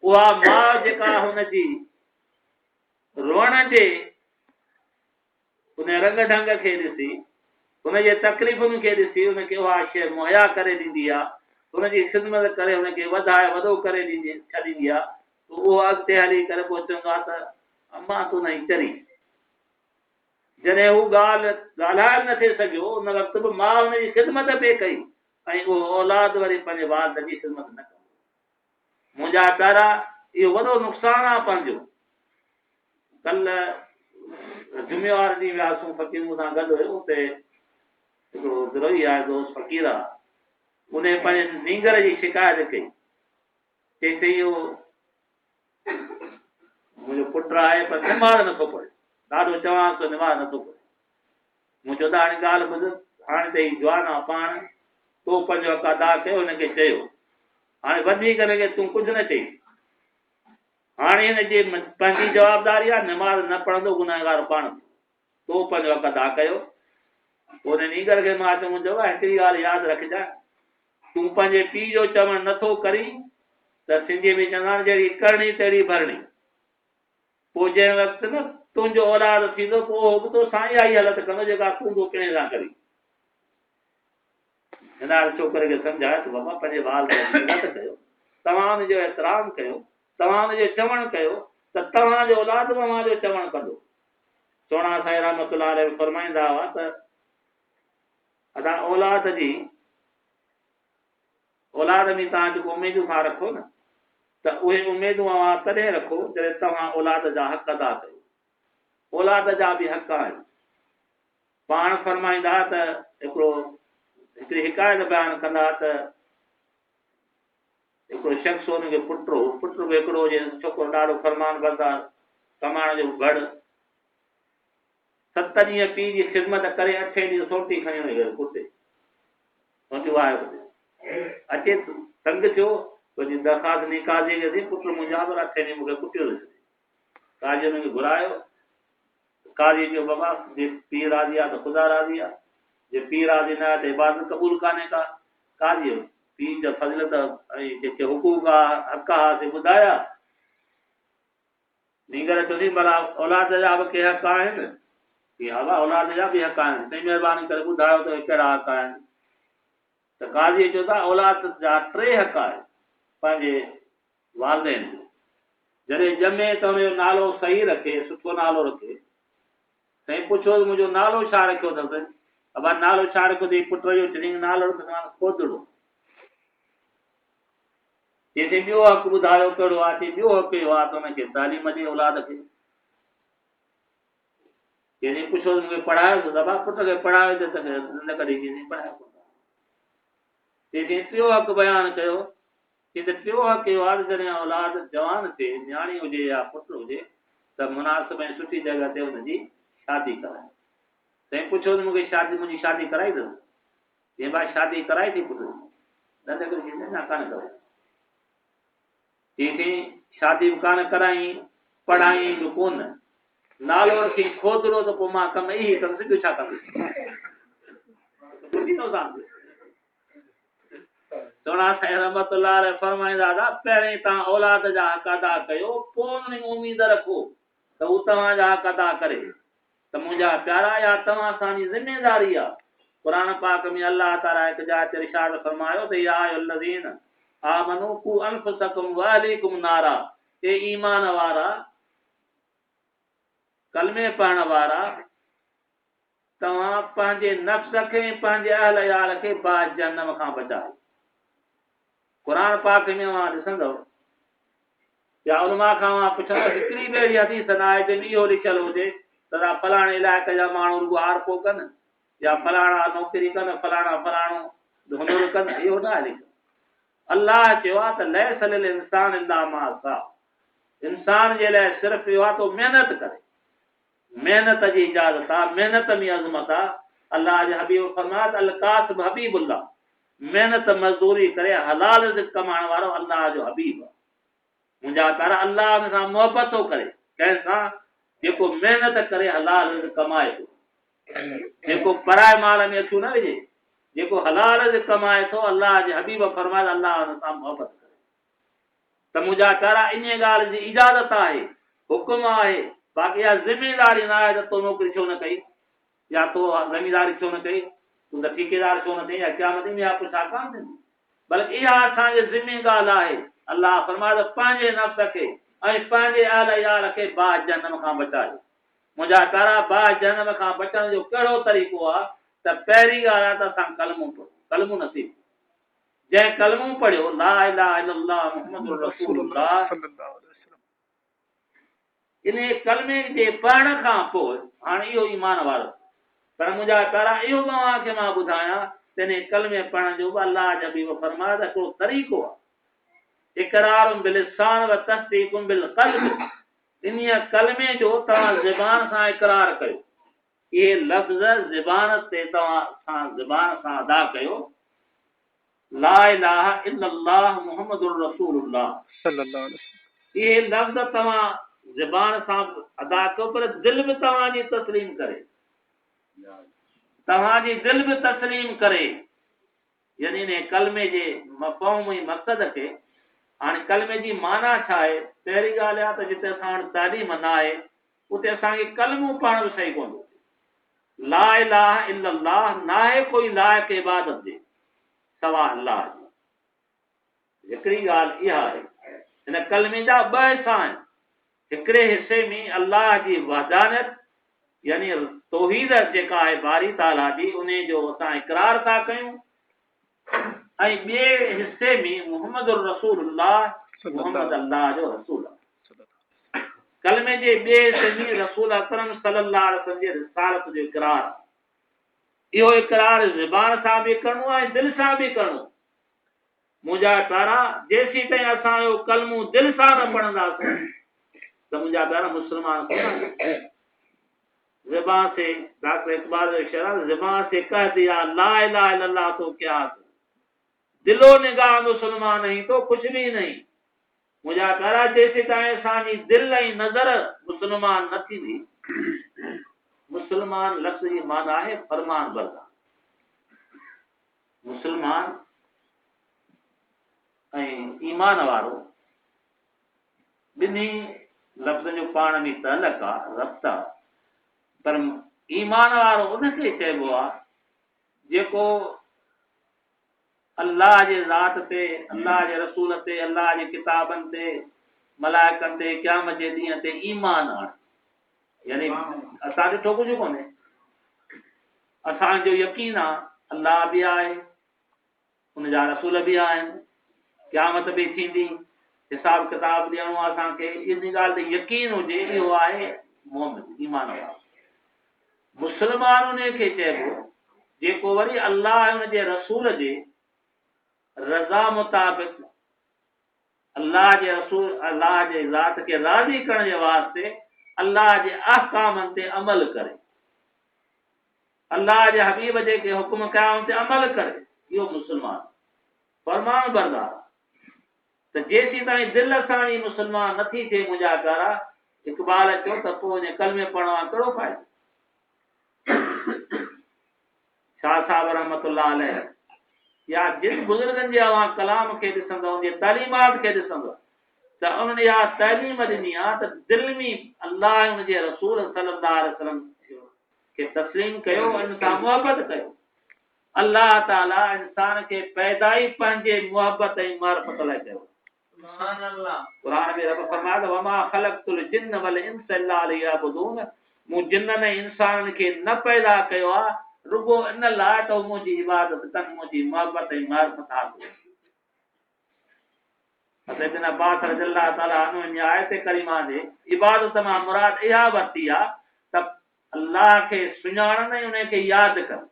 उहा माउ जेका हुनजी रोअण जे उन रंग ढंग खे ॾिसी, हुनजे तकलीफ़ुनि खे ॾिसी हुनखे उहा शइ मुहैया करे ॾींदी आहे, हुनजी ख़िदमत करे हुनखे वधाए वॾो करे छॾींदी आहे। उहो अॻिते हली करे पोइ चवंदो आहे त अम्मा तूं न चरी। जॾहिं हू ॻाल्हि ॻाल्हाए नथे सघियो उन वक़्तु बि माउ हुनजी ख़िदमत पई कई ऐं उहो औलाद वरी पंहिंजे वालद जी ख़िदमत न कंदो। मुंहिंजा प्यारा इहो वॾो नुक़सानु आहे पंहिंजो। कल्ह जुमेवार ॾींहुं वियासीं फ़क़ीर सां गॾु हुयो, उते हिकिड़ो द्रोही आहे दोस्त फ़क़ीर आहे, उन पंहिंजे नींगर जी शिकायत कई, चई इहो मुंहिंजो पुटु आहे पर निमाज़ नथो पढ़े, ॾाढो चवां थो निमाज़ नथो पढ़े। मूं चयो त हाणे ॻाल्हि ॿुध, हाणे त ही जवान आहे पाण, तो पंहिंजो हक़ अदा कयो, हिनखे चयो हाणे वधीक हिनखे तूं कुझु न चई, हाणे हिनजी पंहिंजी जवाबदारी आहे, निमाज़ न पढ़ंदो गुनहगार पाण, तो पंहिंजो हक़ अदा कयो। पोइ हुन नीगर खे मां चयो हिकिड़ी ॻाल्हि यादि रखजांइ, तूं पंहिंजे पीउ जो चवणु नथो करी त सिंधीअ में चवंदा आहिनि जहिड़ी करणी तहिड़ी भरणी। पोइ जंहिं वक़्तु न तुंहिंजो औलाद थींदो पोइ बि तो साईं आई हालत कंदो जेका तूं तो कंहिं सां करी। हिन छोकिरे खे सम्झाए त बाबा पंहिंजे ॿार जी इज़त कयो, तव्हां हुनजो एतिराम कयो, तव्हां हुनजो चवणु कयो त तव्हांजो औलाद मुंहिंजो चवणु कंदो। सोणा साईं रहमतुल्लाह अलैह फरमाईंदा हुआ त अदा औलाद में तव्हां जेको उमेदूं खां रखो न त उहे उमेदूं तॾहिं रखो जॾहिं तव्हां औलाद जा हक़ अदा कयो। औलाद जा बि हक़ आहिनि। पाण फरमाईंदा त हिकिड़ी हिकायत बयानु कंदा त हिकिड़ो शख़्स हुनखे पुटु बि हिकिड़ो हुजे, छोकिरो ॾाढो फरमान बरदार, कमाइण जो घड़, 7 ॾींहं पीउ जी ख़िदमत करे 8 ॾींहं सोटी खणी वञे कुते अचे तंग थियो वरी दरख़्वास्त ॾिनी काज़ी खे, पुटु मुंहिंजा पर 8 ॾींहं मूंखे कुटियो अथसि। काज़ी हुनखे घुरायो। काज़ी चयो बाबा जे पीउ राज़ी आहे त ख़ुदा राज़ी आहे, जे पीउ राज़ी न आहे त इबादत क़बूल कान्हे का। काज़ी पीउ जा फज़िलत ऐं जेके हुकूक आहे हक़ आहे से ॿुधाया। नींगर चवंदी भला औलाद जा बि के हक़ आहिनि? हा औलाद जा बि हक़ आहिनि, तंहिं महिरबानी करे ॿुधायो त कहिड़ा हक़ आहिनि। त काज़ी चयो था औलाद जा 3 हक़ आहिनि पंहिंजे वालिदैन जो। जॾहिं ॼमे त हुनजो नालो सही रखे, सुठो नालो रखे। साईं पुछो त मुंहिंजो नालो छा रखियो अथसि? अबा नालो छा रखियो अथई? पुट जो चई नालो रखियो खोदड़ो। चई ॿियो हक़ ॿुधायो कहिड़ो आहे? चई ॿियो हक़ इहो आहे त हुनखे तालीम ॾे औलाद खे। चई पुछो त मूंखे पढ़ायो त दबा पुट खे पढ़ायो त न कॾहिं चई पढ़ायो कोन। चई टियों हक़ बयानु कयो। चई त टियों हक़ इहो आहे त जॾहिं औलाद जवान थिए, न्याणी हुजे या पुटु हुजे त मुनासिब ऐं सुठी जॻह ते हुनजी शादी कराए। साईं पुछो त मूंखे मुंहिंजी शादी कराई अथसि? चई भाई शादी कराई थी पुट न कान कराई। चई शादी बि कान कराई, पढ़ाई बि कोन, नालो रखी खोदड़ो, त पोइ मां कम ई कंदुसि, ॿियो छा कंदुसि? सोणा साईं रहमतुल्लाह अलैह फरमाईंदा था पहिरीं तव्हां औलाद जा हक़ अदा कयो, पोइ उन उमीद रखो त हू तव्हांजा हक़ अदा करे। त मुंहिंजा प्यारा या तव्हां असांजी ज़िमेदारी आहे। क़ुरान पाक में अल्लाह ताला हिकु जाइ ते इरशाद फरमायो त या अय्युहल्लज़ीन आमनू कू अनफुसकुम व अहलीकुम नारा, ए ईमान वारा, कलमे पढ़ण वारा, तव्हां पंहिंजे नफ़्स खे पंहिंजे अहल यार खे बाज़ जहन्नम खां बचायो। क़ुरान पाक में ॾिसंदव या उलमा खां पुछंदव हिकिड़ी बि अहिड़ी हदीस न आहे जंहिंमें इहो लिखियलु हुजे त फलाणे इलाइक़े जा माण्हू रुॻो हार पोइ कनि या फलाणा नौकिरी कनि, फलाणो हुनर कनि, इहो न आहे लिखियलु। अल्लाह चयो आहे त लैस लिल इंसान इल्ला मा सा, इंसान जे लाइ सिर्फ़ु इहो आहे तो महिनत करे। महिनत जी इजाज़त आहे, महिनत में अज़मत आहे। अल्लाह जे हबीब फरमाया त अल कासिब हबीबुल्लाह, महिनत मज़दूरी करे हलाल रिज़्क़ कमाइण वारो अल्लाह जो हबीब आहे। मुंहिंजा प्यारा अल्लाह हुन सां मोहबत थो करे, कंहिंसां जेको महिनत करे हलाल रिज़्क़ कमाए थो, जेको पराए माल में अछू न विझे, जेको हलाल रिज़्क़ कमाए थो। अल्लाह जे हबीब फरमाया अल्लाह हुन सां मोहबत करे। त मुंहिंजा प्यारा इन ॻाल्हि जी इजाज़त आहे, हुकुम आहे, बाक़ी इहा ज़िमेदारी न आहे त तो नौकिरी छो न कई या तो ज़मीदारी छो न कई, तूं त ठेकेदार छो न थी, या क़यामत में इहा पुछा कान थींदी। बल्कि इहा असांजे ज़िमे ॻाल्हि आहे। अल्लाह फरमाए त पंहिंजे नफ़्स खे ऐं पंहिंजे अहल यार खे बाज़ जहन्नम खां बचायो। मुंहिंजा प्यारा बाज़ जहन्नम खां बचण जो कहिड़ो तरीक़ो आहे त पहिरीं ॻाल्हि आहे त असां कलमो नसीब, जंहिं कलमो पढ़ियो ला इलाहा इल्लल्लाह मुहम्मदुर रसूलुल्लाह, इन कलमे जे पढ़ण खां पोइ हाणे इहो ईमान वारो। पर मुंहिंजा प्यारा इहो तव्हांखे मां ॿुधायां त इन कलमे पढ़ण जो बि अल्लाह जा हबीब फरमाया त हिकिड़ो तरीक़ो आहे, इक़रार बिल लिसान व तस्दीक़ बिल क़ल्ब। इन कलमे जो तव्हां ज़बान सां इक़रार कयो, इहे लफ़्ज़ ज़बान ते तव्हां ज़बान सां अदा कयो, ला इलाहा इल्लल्लाह मुहम्मदुर रसूलुल्लाह सल्लल्लाहु अलैहि वसल्लम। इहे लफ़्ज़ तव्हां ज़बान सां अदा कयो, पर दिलि बि तव्हांजी तस्लीम करे, तव्हांजी दिलि बि तस्लीम करे। यानी इन कलमे जे मफ़हूम ऐं मक़सद खे, हाणे कलमे जी माना छा आहे? पहिरीं ॻाल्हि आहे त जिते असां वटि तालीम न आहे उते असांखे कलमो पढ़ण बि सही कोन थो। ला इलाहा इल्लल्लाह नाहे कोई लाइक़ इबादत जे सवा अल्लाह जी। हिकिड़ी ॻाल्हि इहा आहे, हिन कलमे जा ॿ हिसा आहिनि। हिकिड़े हिसे में अल्लाह जी वहदानियत यानी तौहीद जेका आहे बारी ताला जी, उन जो असां इक़रार था कयूं, ऐं ॿिए हिसे में मुहम्मद रसूलुल्लाह, मुहम्मद अल्लाह जो रसूल आहे। कलमे जे ॿिए हिसे में रसूल अकरम सल्लल्लाहु अलैहि वसल्लम जी रिसालत जो इक़रार। इहो इक़रार ज़बान सां बि करिणो आहे, दिलि सां बि करिणो। मुंहिंजा प्यारा, जेसीं ताईं असां इहो कलमो दिलि सां न पढ़ंदासीं त मुंहिंजा प्यारा मुस्लमान कोन्ह। ज़बान से डॉक्टर इकबाल जो शेर है, ज़बान से कह दिया ला इलाहा इल्लल्लाह तो क्या, दिलो निगाह मुसलमान नहीं तो कुछ भी नहीं। मुंहिंजा प्यारा, जेसीं ताईं असांजी दिलि ऐं नज़र मुस्लमान न थींदी, मुस्लमान लफ़्ज़ जी माना आहे फरमान बरदार। मुस्लमान ऐं ईमान वारो ॿिन्ही लफ़्ज़ जो पाण में तलक आहे, रब्त आहे। पर ईमान वारो उनखे चइबो आहे जेको अल्लाह जे ज़ात ते, अल्लाह जे रसूल ते, अल्लाह जे किताबनि ते, मलाइकनि ते, क़यामत जे ॾींहं ते ईमान आहे। यानी असां ॾिठो कुझु कोन्हे, असांजो यकीन आहे अल्लाह बि आहे, उनजा रसूल बि आहिनि, क़यामत बि थींदी, हिसाब किताब ॾियणो आहे असांखे, इन ॻाल्हि ते यकीन हुजे, इहो आहे मोमिन, ईमान वारो। मुस्लमान उन खे चइबो जेको वरी अल्लाह ऐं उनजे रसूल जे रज़ा मुताबिक़ अल्लाह जे रसूल, अल्लाह जे ज़ात खे राज़ी करण जे वास्ते अल्लाह जे अहकामनि ते अमल करे, अल्लाह जे हबीब जेके हुकुम कया उन ते अमल करे, इहो मुस्लमान फरमान बरदार। त जेसीं ताईं दिलि असांजी मुस्लमान नथी थिए, मुंहिंजा प्यारा, इक़बाल चयो त पोइ हिन कलमे पढ़ण खां कहिड़ो फ़ाइदो। शाह साहब रहमतुल्लाह अलैह या जिन बुज़ुर्गनि जे अवां कलाम खे ॾिसंदो, उन तालीमात खे ॾिसंदो, त उन्हनि इहा तइलीम ॾिनी आहे त दिलि में अल्लाह ऐं उनजे रसूल सल्लल्लाहु अलैहि वसल्लम खे तस्लीम कयो, इन सां मुहबत कयो। अल्लाह ताला इंसान खे पैदा ई पंहिंजे मुहबत ऐं मारिफत लाइ कयो। क़ुरान में रब फरमाए थो, वमा ख़लक़तुल जिन्न वल इंस इल्ला लियअबुदून, मूं जिन्ननि ऐं इंसाननि खे न पैदा कयो आहे रुगो इन लाइ त मुंहिंजी इबादत कनि, मुंहिंजी मुहबत ऐं मारिफत हासिल कनि। सैयदना अब्बास रज़ियल्लाहु ताला अन्हु इन आयत करीमा जे इबादत मां मुराद इहा वरिती आहे त अल्लाह खे सुञाणनि ऐं उन खे यादि कनि।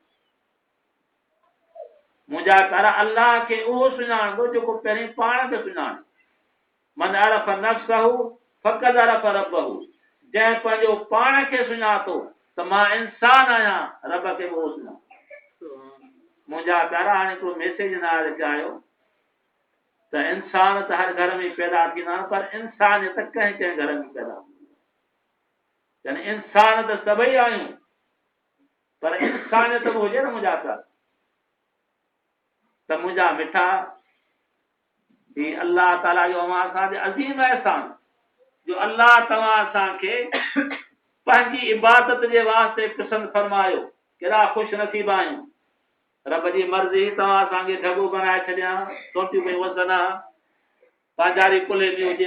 मुंहिंजा प्यारा, अल्लाह खे उहो सुञाणंदो जेको पहिरीं पाण खे सुञाणे। मन अरफ़ नफ़्सहु फ़क़द अरफ़ रब्बहु, जंहिं पंहिंजो पाण खे सुञातो त मां इंसान आहियां, रब खे उहो सुञातो। मुंहिंजा प्यारा, हाणे हिकिड़ो मैसेज नाज़िल कयो त इंसान त हर घर में पैदा थींदा आहिनि, पर इंसानियत कंहिं कंहिं घर में पैदा थींदी आहे। यानी इंसान त सभई आहियूं, पर इंसानियत बि हुजे न मुंहिंजा प्यारा। त मुंहिंजा मिठा, ही अल्लाह ताला जो अवां असांजे अज़ीम एहसान जो अल्लाह तव्हां असांखे पंहिंजी इबादत जे वास्ते पसंदि फरमायो। केॾा ख़ुशि नसीब आहियूं। रब जी मर्ज़ी तव्हां असांखे ढगो बनाए छॾिया, सोटियूं में वज़न आहे, पंहिंजारी कुल्हे में हुजे,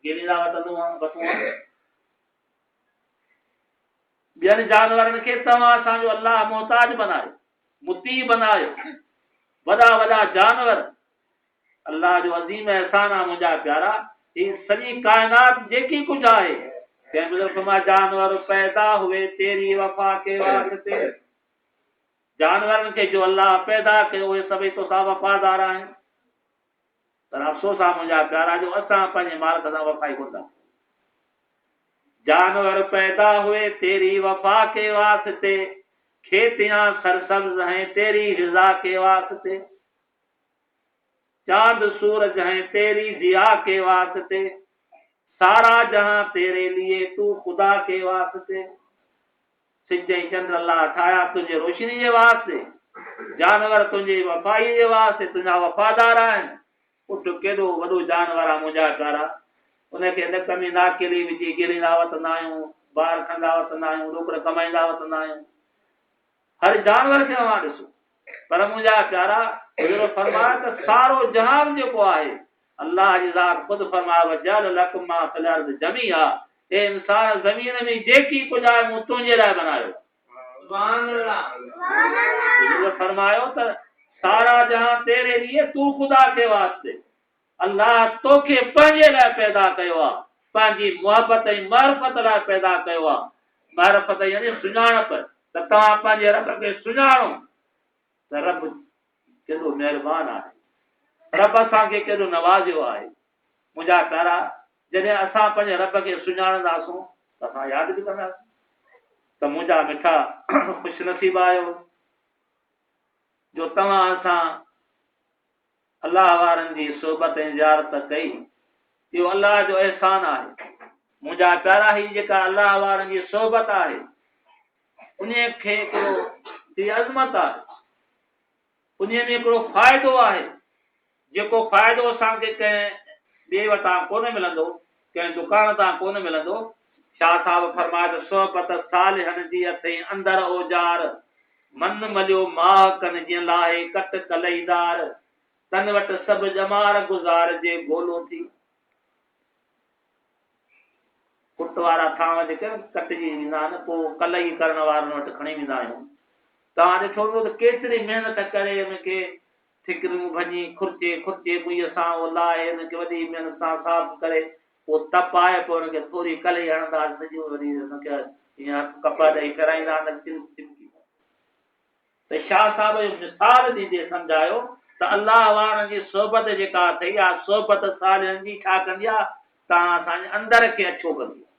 गेलींदा वठंदो आहे, वठूं आहे। ॿियनि जानवरनि खे तव्हां असांजो अल्लाह मोहताज बनायो, मुती बनायो। वॾा वॾा जानवर अल्लाह जो अज़ीम एहसान आहे मुंहिंजा प्यारा। ही सॼी काइनात जेकी कुझु आहे, कंहिं बुज़ुर्ग मां जानवर पैदा हुए तेरी वफ़ा के वास्ते, जानवरनि खे जो अल्लाह पैदा कयो उहे सभई तोसां वफ़ादार आहिनि। पर अफ़सोस आहे मुंहिंजा प्यारा जो असां पंहिंजे मालिक सां वफ़ाई कोन था। जानवर पैदा हुए तेरी वफ़ा के वास्ते, खेतियां सरसब्ज़ हैं तेरी रिज़ा के वास्ते, चांद सूरज हैं तेरी जिया के वास्ते, सारा जहां तेरे लिए तू खुदा के वास्ते। सिज ऐं चंड अल्लाह ठाहिया तुंहिंजे रोशनी जे वास्ते, जानवर तुंहिंजी वफ़ाई जे वास्ते, तुंहिंजा वफ़ादार आहिनि। उठ केॾो वॾो जानवर आहे मुंहिंजा प्यारा, उनखे नक में नाकेली विझी गिरींदा वठंदा आहियूं, ॿार खंदा वठंदा आहियूं, रोकड़ कमाईंदा वठंदा आहियूं, हर जानवर खे अवां ॾिसो। पर मुंहिंजा प्यारा हुजूर फरमाया त सारो जहान जेको आहे अल्लाह जी ज़ात ख़ुदि फरमायो वजल लकुम मा फिल अर्द जमीआ, हे इंसान ज़मीन में जेकी कुझु आहे मूं तुंहिंजे लाइ बनायो। सुभान अल्लाह। हुजूर फरमायो त सारा जहां तेरे लिए, तू ख़ुदा के वास्ते, अल्लाह तोखे पंहिंजे लाइ पैदा कयो आहे, पंहिंजी मोहबत ऐं मारिफत लाइ पैदा कयो आहे। मारिफत यानी सुञाणप, त तव्हां पंहिंजे रब खे सुञाणो त रब केॾो महिरबान आहे, रब असांखे केॾो नवाज़ियो आहे। मुंहिंजा प्यारा जॾहिं असां पंहिंजे रब खे सुञाणंदासूं त असां यादि बि कंदासीं त मुंहिंजा मिठा ख़ुशनसीब आहियो जो तव्हां असां अलाह वारनि जी सोबत ऐं ज़ियारत कई। इहो अलाह जो अहसान आहे। मुंहिंजा प्यारा ही जेका अलाह वारनि जी सोबत आहे उन खे हिकिड़ो अज़मत आहे, उन में हिकिड़ो फ़ाइदो आहे जेको फ़ाइदो असांखे कंहिं ॿिए वटां कोन मिलंदो, कंहिं दुकान तां कोन मिलंदो। शाह साहिब फरमाए त सोबत सालिहनि जी अथई अंदर ओजार, मन मलियो माह कन जीअं लाहे कट कलईदार, तन वटि सभु जमार गुज़ार जे गोलो थी। कुट वारा थांव जेके कटिजी वेंदा आहिनि पोइ कलई करण वारनि वटि खणी वेंदा आहियूं। तव्हां ॾिठो हूंदो त केतिरी महिनत करे हुनखे ठिकरियूं भञी खुर्चे ॿुईअ सां उहो लाहे हुनखे वॾी महिनत सां साफ़ करे पोइ तप आहे, पोइ हुनखे थोरी कलई हणंदा सॼो वरी हुनखे हीअं कपिड़ा ॾेई फिराईंदा चिमकी। त शाह साहिब जो मिसाल ॾींदे सम्झायो त अलाह वारनि जी सोबत जेका अथई आहे सोबत सालिहनि जी छा कंदी आहे, तव्हां असांजे अंदर खे अछो कंदी आहे,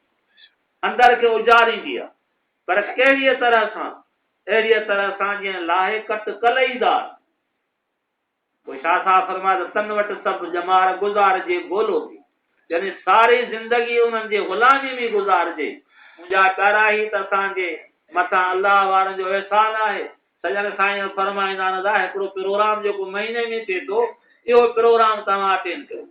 अंदर खे उजारींदी आहे। पर कहिड़ीअ तरह सां, अहिड़ीअ तरह सां जीअं लाहे कट कलईदार। पोइ शाह साहिब फरमाए त तन वटि सभु जमार गुज़ार जे गोलो थी, यानी सारी ज़िंदगी उन्हनि जे ग़ुलामी में गुज़ारिजे। मुंहिंजा प्यारा ई त असांजे मथां अलाह वारनि जो अहसान आहे। सजन साईं फरमाईंदा आहिनि हिकिड़ो प्रोग्राम जेको महीने में थिए थो, इहो प्रोग्राम तव्हां अटेंड कयो।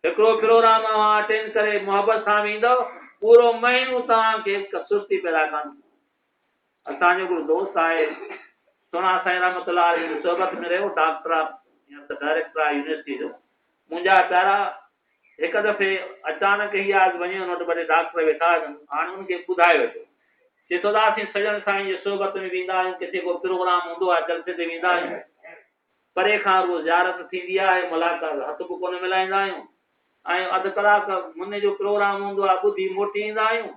हिकिड़ो प्रोग्राम तव्हां अटेंड करे मोहबत सां वेंदव, पूरो महीनो तव्हांखे सुस्ती पैदा कान। असांजो हिकिड़ो दोस्त आहे सोना साईं रहमतुल्लाह अलैहि सोबत में रहियो, डॉक्टर डायरेक्टर आहे यूनिवर्सिटी जो। मुंहिंजा प्यारा हिकु दफ़े अचानक ई आज वञी हुन वटि वॾे डॉक्टर वेठा आहिनि, हाणे हुनखे ॿुधायो वेठो चए थो असीं सजन साईं जी सोबत में वेंदा आहियूं, किथे को प्रोग्राम हूंदो आहे जलसे ते वेंदा आहियूं, परे खां रोज़ ज़ियारत थींदी आहे, मुलाक़ात हथ बि कोन मिलाईंदा आहियूं, ऐं अधु कलाक मुने जो प्रोग्राम हूंदो आहे ॿुधी मोटी ईंदा आहियूं।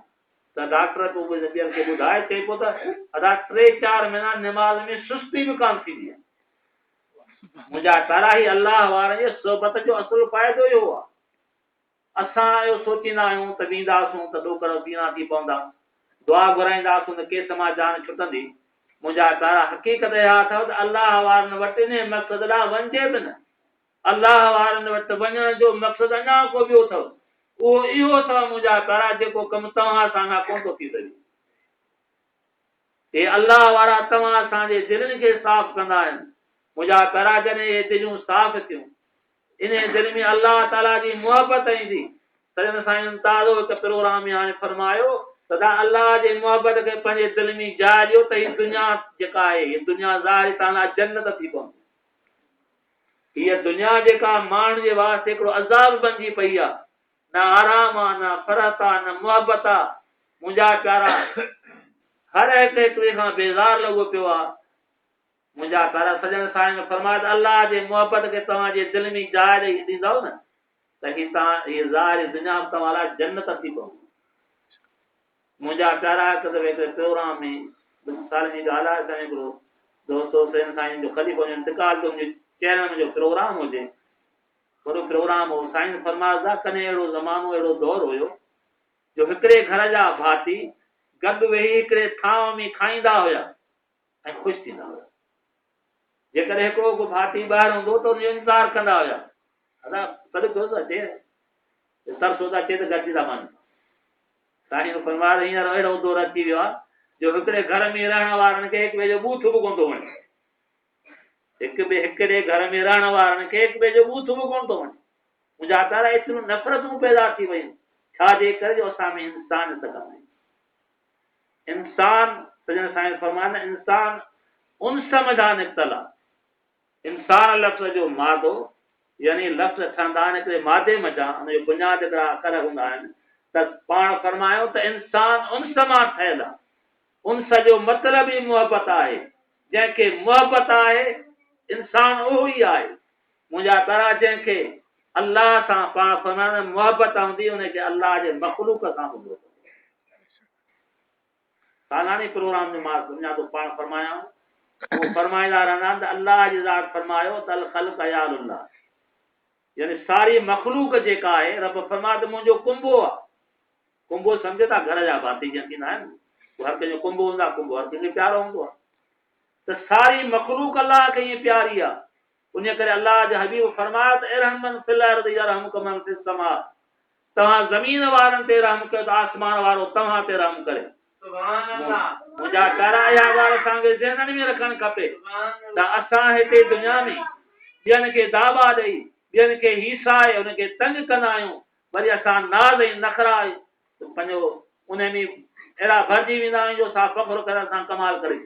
त डॉक्टर पोइ ॿियनि खे ॿुधाए चए पोइ त अदा 3-4 महीना निमाज़ में सुस्ती बि कान थींदी आहे। मुंहिंजा प्यारा ही अलाह वारनि जे सोबत जो असुलु फ़ाइदो इहो आहे। असां इहो सोचींदा आहियूं त वेंदासूं त ॾोकर बीणा थी पवंदा, दुआ घुराईंदासूं त केस मां जान छुटंदी। मुंहिंजा प्यारा हक़ीक़त इहा अथव त अलाह वारनि वटि इन मक़सद लाइ वञिजे बि न, अलाह वारनि वटि वञण जो मक़सदु अञा को ॿियो अथव, उहो इहो अथव मुंहिंजा प्यारा जेको कमु तव्हां सां अञा कोन थो थी सघे। हे अलाह वारा तव्हां असांजे दिलनि खे साफ़ कंदा आहिनि। मुंहिंजा प्यारा जॾहिं इहे दिलियूं साफ़ थियूं, इन दिलि में अलाह ताला जी मोहबत ईंदी। सजन साईं ताज़ो हिकु प्रोग्राम में हाणे फरमायो त अलाह जे मोहबत खे पंहिंजे दिलि में जाइ ॾियो त हीअ दुनिया जेका आहे, हीअ दुनिया ज़ाहिर तव्हां जन्नत थी पवंदी। हीअ दुनिया जेका माण्हुनि जे वास्ते हिकिड़ो अज़ाब बणिजी पई आहे, न आराम आहे, न फ़रहत आहे, न मोहबत आहे। मुंहिंजा प्यारा हर हिकु हिकिड़े खां बेज़ार लॻो पियो आहे। मुंहिंजा प्यारा सजन साईं फरमाए त अलाह जे मोहबत खे तव्हांजे दिलि में जाइ ॾेई ॾींदव न त हीअ तव्हां हीअ ज़ाहिर दुनिया तव्हां लाइ जन्नत थी पवंदी। मुंहिंजा प्यारा हिकु दफ़े हिकिड़े प्रोग्राम में 2 साल जी ॻाल्हि आहे, असांजो हिकिड़ो दोस्त हुसैन साईं जो ख़लीफ़ो जो इंतकाल जो चैनल जो प्रोग्राम हुजे, वॾो प्रोग्राम हो। साईं फरमाइदा कॾहिं अहिड़ो ज़मानो अहिड़ो दौरु हुयो जो हिकिड़े घर जा भाती गॾु वेही हिकिड़े थांव में खाईंदा हुया ऐं ख़ुशि थींदा हुया। जेकॾहिं हिकिड़ो को भाती ॿाहिरि हूंदो त हुनजो इंतज़ारु कंदा हुया, अदा सॾु थो अचे तरसो था अचे त गॾिजी था वञनि। साईं फरमाइदा हींअर अहिड़ो दौरु अची वियो आहे जो हिकिड़े घर में रहण वारनि खे हिकु ॿिए जो बूथ बि कोन थो वणे। हिकिड़े घर में रहण वारनि खे हिकु ॿिए जो बूथ बि कोन थो वणे। मुंहिंजा प्यारा एतिरियूं नफ़रतूं पैदा थी वयूं, छाजे करे जो असां में इंसानियत कान्हे। इंसान सजन साईं फरमान इंसान उन समझा निकतला इंसान लफ़्ज़ जो मादो यानी लफ़्ज़ ठहंदा आहिनि हिकिड़े मादे मथां उनजो बुनियाद हिकिड़ा अखर हूंदा आहिनि त पाण फरमायो त इंसान उन मां ठहियल आहे उन जो मतिलब ई मुहबत आहे जंहिंखे मुहबत आहे इंसान उहो ई आहे मुंहिंजा तारा जंहिंखे अल्लाह सां पाण फरमाइण मुहबत हूंदी उनखे अल्लाह जे मखलूक सां हूंदो सालानी प्रोग्राम में मां दुनिया तो पाण फरमाया वो फरमाईंदा रहंदा आहिनि त अल्लाह जी ज़ात फरमायो तल ख़ल्क़ अयालुल्लाह यानी सारी मखलूक जेका आहे रब फरमा त मुंहिंजो कुंभो आहे कुंभो सम्झो था घर जा भाती जीअं थींदा आहिनि हर कंहिंजो कुंभो हूंदो आहे कुंभो हर कंहिंखे प्यारो हूंदो आहे त सारी मखलूक अल्लाह खे ईअं प्यारी आहे उन करे अल्लाह जे हबीब फरमायो त इरहमन फिल अर्दि यरहमुकुम मन फिस समा तव्हां ज़मीन वारनि ते रहम कयो त आसमान वारो तव्हां ते रहम करे मुंहिंजा प्यारा इहा ॻाल्हि असांखे ज़हननि में रखणु खपे त असां हिते दुनिया में ॿियनि खे दावा ॾेई ॿियनि खे हीसाए उनखे तंग कंदा आहियूं वरी असां नाज़ ऐं नखरा पंहिंजो उन में अहिड़ा भरिजी वेंदा आहियूं जो असां फ़ख्रु करे असां कमाल करे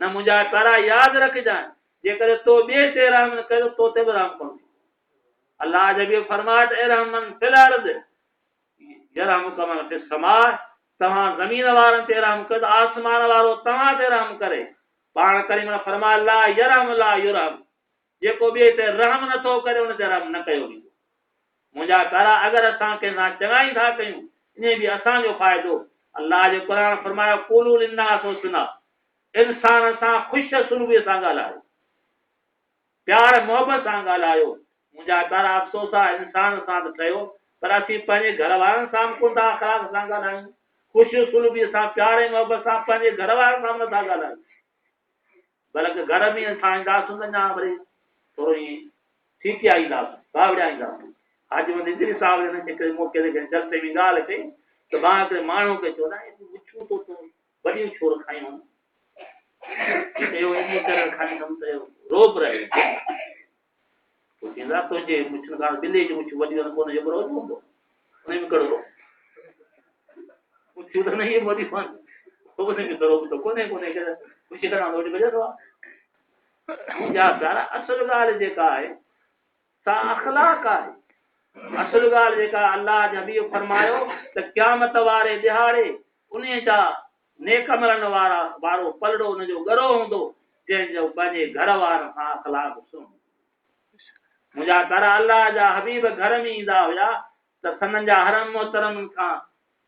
न मुंहिंजा प्यारा यादि रखजांइ जेकॾहिं तो ॿिए ते रहम न कयो तो ते बि रहम पवंदी अल्लाह जे बि फरमाए त इरहमन फिल अर्दि यरहमुकुम मन फिस समा तव्हां ज़मीन वारनि ते रहम कयो त आसमान वारो तव्हां ते रहम करे पाण करीम फरमाए ला यरहम ला युरहम जेको ॿिए ते रहम नथो करे उन ते रहम न कयो वेंदो मुंहिंजा प्यारा अगरि असां कंहिंसां चङाई था कयूं इन बि असांजो फ़ाइदो अल्लाह जो क़ुर फरमायो क़ूलू लिन्नास हुस्ना इंसान सां ख़ुशि सुलूबीअ सां ॻाल्हायो प्यार मोहबत सां ॻाल्हायो मुंहिंजा प्यारा अफ़सोस आहे इंसान सां त कयो पर असीं पंहिंजे घर वारनि सां बि कोन था अख़लाक़ सां ॻाल्हायूं ख़ुशि सुलूबीअ सां प्यार ऐं मोहबत सां पंहिंजे घर वारनि सां नथा ॻाल्हायूं बल्कि घर में असां ईंदासीं त अञा वरी थोरो ईअं ठीकियाईंदासीं बावड़ियाईंदासीं अॼु वञी दिलि साहिब हिन हिकिड़े मौक़े ते जलसे में ॻाल्हि कई त मां हिकिड़े माण्हू खे चवंदा मुछूं तो तूं वॾियूं छो रखायूं रोब रहे थींदा तुंहिंजे मुछुनि खां ॿिली जी मुछूं वॾियूं कोन जो रोज़ हूंदो उन में कहिड़ो मुछूं त न इहे वॾी उन में कहिड़ो त कोन्हे ख़ुशी करणु रोटी बजंदो आहे मुंहिंजा प्यारा असुल ॻाल्हि जेका आहे सा अख़लाक आहे असुल ॻाल्हि जेका अल्लाह जा बि फरमायो त क़यामत वारे ॾिहाड़े उन जा नेक अमलनि वारो पलड़ो हुनजो ॻरो हूंदो जंहिंजो पंहिंजे घर वारनि सां अख़लाक सुन मुंहिंजा प्यारा अल्लाह जा हबीब घर में ईंदा हुया त संदनि जा हरम मोहतरम खां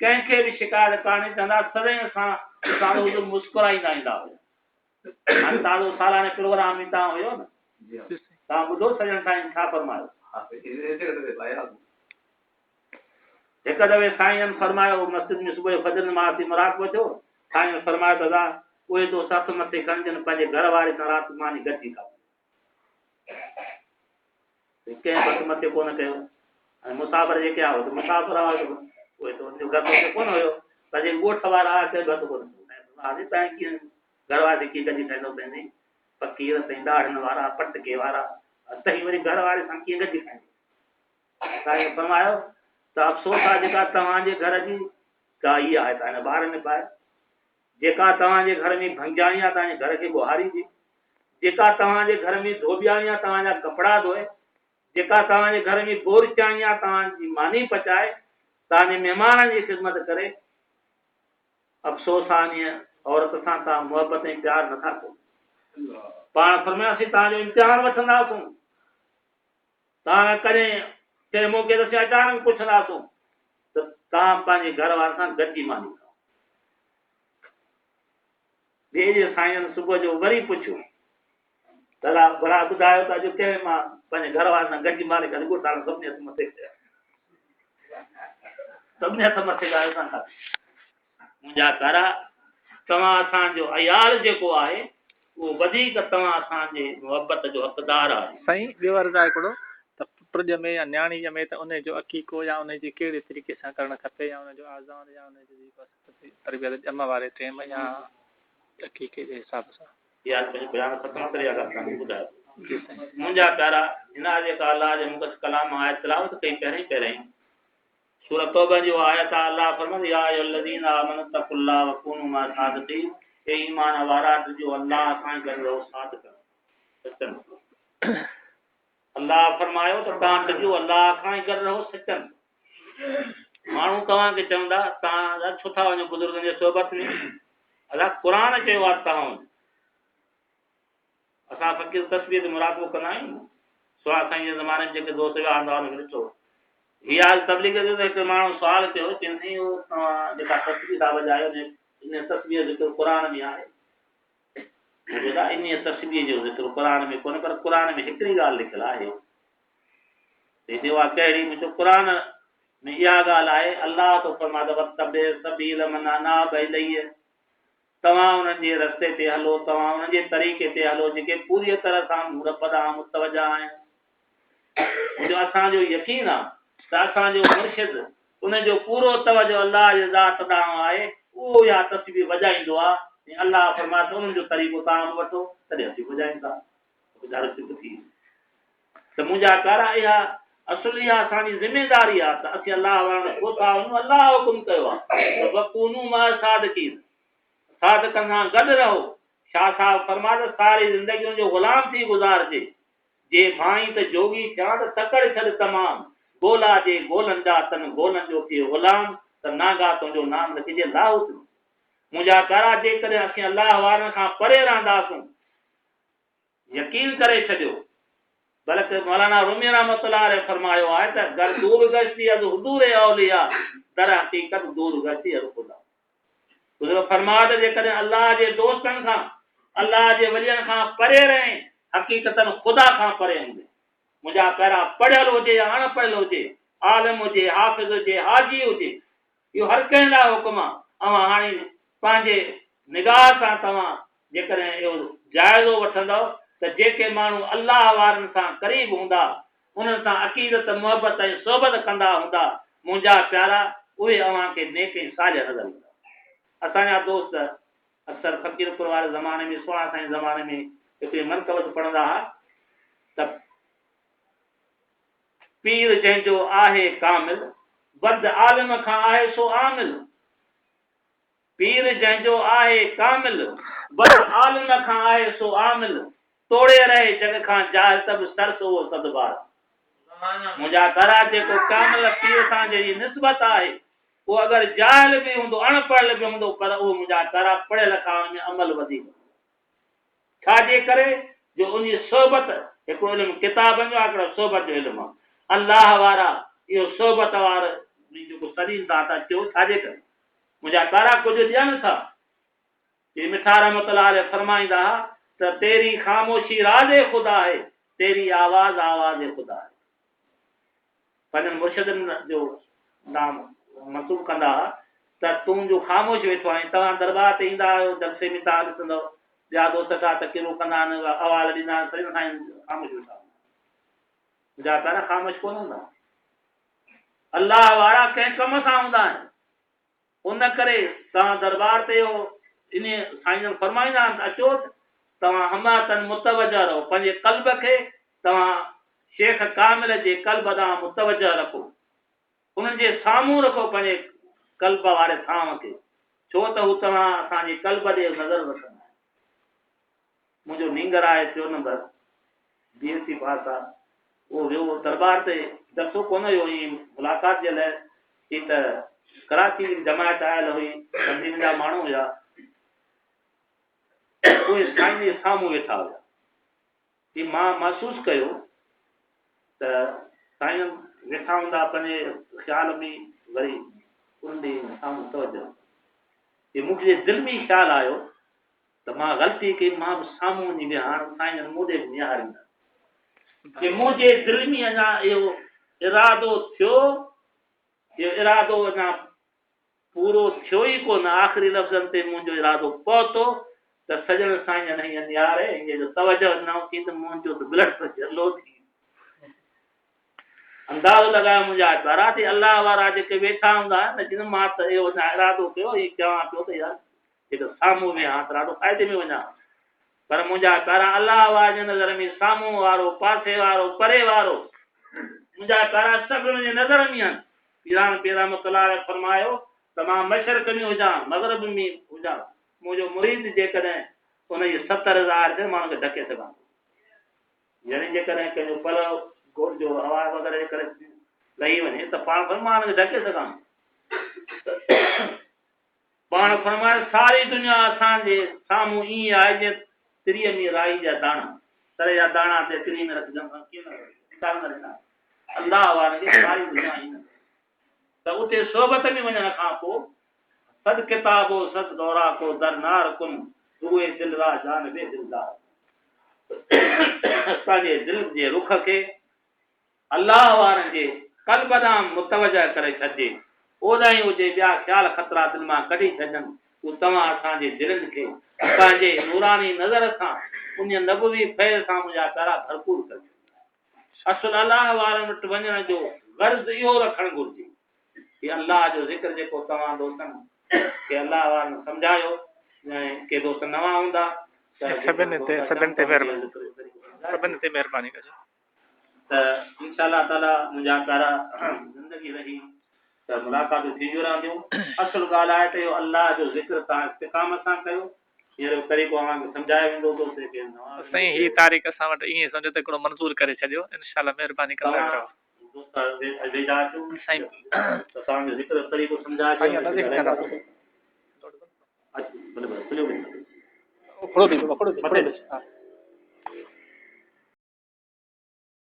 कंहिंखे बि शिकायत कान्हे चवंदा सदाईं असां मुस्कुराईंदा ईंदा हुया अंदाज़ो सालाने प्रोग्राम में तव्हां हुयो न तव्हां ॿुधो सॼण साईं छा फरमायो हिकु दफ़े साईं फरमायो मस्जिद में सुबुह जो फजर नमाज़ मुराक़बो थियो साईं फरमायो दादा उहे तो सस मथे खणजनि पंहिंजे घर वारे सां राति मानी गॾिजी था कंहिं बस मथे कोन कयो ऐं मुसाफ़िर जेके आहे मुसाफ़िर उहे त हुनजो घरु कोन हुयो पंहिंजे ॻोठ वारा घटि कोन तव्हां कीअं घर वारे कीअं गॾिजी खाईंदो पंहिंजी फ़क़ीर अथई ॾाढ़नि वारा पटके वारा अथई वरी घर वारे सां कीअं गॾिजी खाईंदो साईं फरमायो त अफ़सोस आहे जेका तव्हांजे घर जी का इहा आहे तव्हांजे ॿार में पाए जेका तव्हांजे घर में भंजाणी आहे तव्हांजे घर खे ॿुहारी ॾे जेका तव्हांजे घर में धोबियाणी आहे तव्हांजा कपिड़ा धोए जेका तव्हांजे घर में बोरचाणी आहे तव्हांजी मानी पचाए तव्हांजे महिमाननि जी ख़िदमत करे अफ़सोस आहे ईअं औरत सां तव्हां मुहबत ऐं प्यार नथा कयो पाण फरमायोसीं तव्हांजो इम्तिहान वठंदासूं तव्हां कॾहिं कंहिं मौक़े ते अचानक पुछंदासूं त तव्हां पंहिंजे घर वारनि सां गॾिजी मानी खाओ ॿिए जे साईं सुबुह जो वरी पुछियो दादा भला ॿुधायो त अॼु कंहिं मां पंहिंजे घर वारनि सां गॾिजी मानी करे ॻोठाण सभिनी हथ मथे सभिनी हथ मथे ॻाल्हि सां खाधी मुंहिंजा प्यारा तव्हां असांजो अयाल जेको आहे उहो वधीक तव्हां असांजे मुहबत जो हक़दार आहे साईं ॿियो अर्ज़ु आहे हिकिड़ो त पुट ॼमे या न्याणी ॼमे त उनजो अक़ीक़ो या उनजी कहिड़े तरीक़े सां करणु खपे या उनजो आज़ान या उनजी तरबियत ॼम वारे टाइम या अक़ीक़े जे हिसाब सां इहा बयान ख़तमु करे ॿुधायो मुंहिंजा प्यारा हिन जेका अलाह जे मुक़दस कलाम आहे तिलावत कई पहिरीं सूरत तौबा जो आयत आहे, अल्लाह फरमाए या अय्युहल्लज़ीना आमनु तक़ुल्लाह व कूनू मा सादिक़ीन, ए ईमान वारा जो अल्लाह सां गॾु रहो सादिक़ सचन। अल्लाह फरमायो त तव्हां ॾिजो अल्लाह खां ई गॾु रहो सचन। माण्हू तव्हांखे चवंदा तव्हां छो था वञो बुज़ुर्गनि जे सोबत में, अलाह क़ुरान चयो आहे तव्हां वञो। असां फ़क़ीर तस्वीर ते मुराक़बो कंदा आहियूं। सुवाल साईं जे ज़माने में जेके दोस्त विया हूंदा हुनखे ॾिठो, हीअ हाल तबलीग जो त हिकु माण्हू सुवाल कयो, चवंदी तव्हां जेका तस्वीर था वॼायो इन तस्वीर ज़िक्र क़ुरान में आहे, इन तस्वीर जो ज़िक्र क़ुरान में कोन्हे, पर क़ुरान में हिकिड़ी ॻाल्हि लिखियलु आहे। कहिड़ी मुंहिंजो क़ुरान में इहा ॻाल्हि आहे, अल्लाह तो फरमाए तव्हां उन्हनि जे रस्ते ते हलो, तव्हां उन्हनि जे तरीक़े ते हलो जेके पूरी तरह सां रब ॾांहुं मुतवजा आहिनि। मुंहिंजो असांजो यकीन आहे त असांजो मुर्शिद उनजो पूरो तवजो अल्लाह जे ज़ात ॾांहुं आहे, उहो इहा तस्वीर वॼाईंदो आहे। अल्लाह फरमाए थो उन्हनि जो तरीक़ो तव्हां वठो तॾहिं असीं वॼाईंदा। त मुंहिंजा प्यारा इहा असुल इहा असांजी ज़िमेदारी आहे त असीं अल्लाह वारनि छो था वञूं। अल्लाह हुकुम कयो आहे वकूनू मा सादिक़ीन, सादिक़नि सां गॾु रहो। शाह साहिब फरमाए सारी ज़िंदगी जो ग़ुलाम थी गुज़ारिजे, जे भाई त जोगी थिया त तकड़ छॾ तमामु, गोला जे गोलनि जा तन गोलनि जो थिए ग़ुलाम, त नागा तुंहिंजो नाम लिखिजे लाहौत। मुंहिंजा प्यारा जेकॾहिं असीं अल्लाह वारनि खां परे रहंदासूं, यकीन करे छॾियो, बल्कि मौलाना रूमी रहमतुल्लाह अलैह फरमायो आहे त घर दूर गश्ती अज़ हुदूर औलिया दर हक़ीक़त दूर गश्ती अज़ खुदा। बुज़ुर्ग फरमाए त जेकॾहिं अल्लाह जे दोस्तनि खां, अल्लाह जे वलियनि खां परे रहे, हक़ीक़तन ख़ुदा खां परे हूंदे। मुंहिंजा प्यारा पढ़ियल हुजे या अणपढ़ियल हुजे, आलिम हुजे, हाफ़िज़ हुजे, हाजी हुजे, इहो हर कंहिं लाइ हुकुम आहे। ऐं हाणे पंहिंजे निगाह सां तव्हां जेकॾहिं इहो जाइज़ो वठंदव त जेके माण्हू अल्लाह वारनि सां क़रीब हूंदा, उन्हनि सां अक़ीदत मुहबत ऐं सोबत कंदा हूंदा, मुंहिंजा प्यारा उहे अव्हांखे नेक ऐं सालिह नज़र ईंदा। असांजा दोस्त अक्सर फ़क़ीरपुर वारे ज़माने में, सोहा साईं ज़माने में हिकिड़ी मनक़बत पढ़ंदा हुआ त पीर जंहिंजो आहे कामिल, बद आलिम खां आहे सो आमिल। पीर जंहिंजो आहे कामिल, बद आलिम खां आहे सो आमिल, तोड़े रहे जग खां जाहिल तब सरस उहो सदबार। मुंहिंजा प्यारा जेको कामिल पीर सां जहिड़ी निस्बत आहे, उहो अगरि जाहिल बि हूंदो, अणपढ़ियल बि हूंदो, पर उहो मुंहिंजा प्यारा पढ़ियल लिखियल में अमल वधीक। छाजे करे जो उन सोबत हिकिड़ो इल्मु किताबनि जो आहे, हिकिड़ो सोबत जो इल्मु आहे। अल्लाह वारा इहो सोबत वारो जेको सलीम था चयो, छाजे करे मुंहिंजा प्यारा कुझु ॾियनि था। ये मिठा रहमतुल्लाह अलैह फरमाईंदा त तेरी ख़ामोशी राज़े ख़ुदा है, तेरी आवाज़ आवाज़े ख़ुदा है। पंहिंजनि मुर्शिदनि जो नाम मंसूब कंदा त तूं जो ख़ामोश वेठो आहीं। तव्हां दरबार ते ईंदा आहियो, जलसे में तव्हां ॾिसंदव ॿिया दोस्त था तक़रीरूं कंदा आहिनि, अवाल ॾींदा आहिनि, सही खां ख़ामोश वेठा। मुंहिंजा प्यारा ख़ामोश कोन हूंदा। अल्लाह वारा कंहिं कम सां हूंदा आहिनि। उन करे तव्हां दरबार ते हो इन साईं फरमाईंदा आहिनि अचो तव्हां हमातन मुतवजा रहो, पंहिंजे क़ल्ब खे तव्हां शेख कामिल जे क़ल्ब ॾांहुं मुतवजा रखो, उन्हनि जे साम्हूं रखो पंहिंजे क़ल्ब वारे थांव खे, छो त हू तव्हां असांजे क़ल्ब ॾे नज़र रखंदा आहिनि। मुंहिंजो नींगर आहे 4 नंबर BSc पास आहे, उहो वियो दरबार ते, दफ़ो कोन हुयो ईअं मुलाक़ात जे लाइ, ही त कराची जमायत आयल हुई, तंज़ीम जा माण्हू हुया, उहे साईं जे साम्हूं वेठा हुया। ही मां महसूसु कयो त साईं वेठा हूंदा पंहिंजे ख़्याल में, वरी उन्हनि ॾे साम्हूं तवजो। ही मूंखे दिलि में ख़्यालु आयो त मां ग़लती कई, मां बि साम्हूं वञी विया, हाणे साईं मूं ॾे निहारींदा कि मुंहिंजे दिलि में अञा इहो इरादो थियो, इहो इरादो अञा पूरो थियो ई कोन। आख़िरी लफ़्ज़नि ते मुंहिंजो इरादो पहुतो त सजण साईं न निहारे, इन जो तवजो न थी त मुंहिंजो त ब्लड प्रेशर लो थी। अंदाज़ो लॻायो मुंहिंजा प्यारा ते अल्लाह वारा जेके वेठा हूंदा आहिनि न, जिन मां त इहो इरादो कयो, हीउ चवां पियो त यार जेको साम्हूं वेहा त ॾाढो फ़ाइदे में वञा, पर मुंहिंजा प्यारा अल्लाह वारे जे नज़र में साम्हूं वारो, पासे वारो, परे वारो, मुंहिंजा प्यारा सभु मुंहिंजे नज़र में आहिनि। पीरान पीरा मुतला फरमायो त मां मशरक में हुजां मगरब में हुजां मुंहिंजो मुरीद जेकॾहिं उनजी 70,000 ते माण्हू खे ढके सघां यानी जेकॾहिं कंहिंजो पल गोल जो हवा वग़ैरह जे करे लही वञे त पाण फरमान खे ढके सघां पाण फरमाए सारी दुनिया असांजे साम्हूं ईअं आहे जीअं तिरीअ में राई जा दाणा तरे जा दाणा ते तिरी में रखजनि कीअं न अल्लाह वारनि खे सारी दुनिया ईअं त उते सोबत में वञण खां पोइ सद किताबो सद दौरा को दरनार कुन उहे दिलरा जान बे दिलदार असांजे दिल जे रुख खे अल्लाह वारनि जे क़ल्ब ॾांहुं मुतवजह करे छॾिजे ओॾां ई हुजे ॿिया ख़्याल ख़तरा दिलि मां कढी छॾनि उहे तव्हां असांजे दिलनि खे पंहिंजे नूरानी नज़र सां उन नबवी फैज़ सां मुंहिंजा प्यारा भरपूर करे असुल अलाह वारनि वटि वञण जो गर्ज़ इहो रखणु घुरिजे कि अल्लाह जो ज़िक्र जेको तव्हां दोस्तनि खे अल्लाह वारनि सम्झायो ऐं के दोस्त नवां हूंदा सभिनि ते महिरबानी कजो त इंशाअल्लाह ताला मुंहिंजा प्यारा ज़िंदगी रही त मुलाक़ात थींदियूं रहंदियूं असुल ॻाल्हि आहे त इहो अल्लाह जो ज़िक्र तव्हां इस्तिक़ामत सां कयो हींअर तरीक़ो अव्हांखे सम्झायो वेंदो साईं ही तारीख़ असां वटि ईअं सम्झो त हिकिड़ो मंज़ूर करे छॾियो इंशाअल्लाह महिरबानी कंदा रहो साईं तव्हांजो ज़िक्र तरीक़ो सम्झाइजो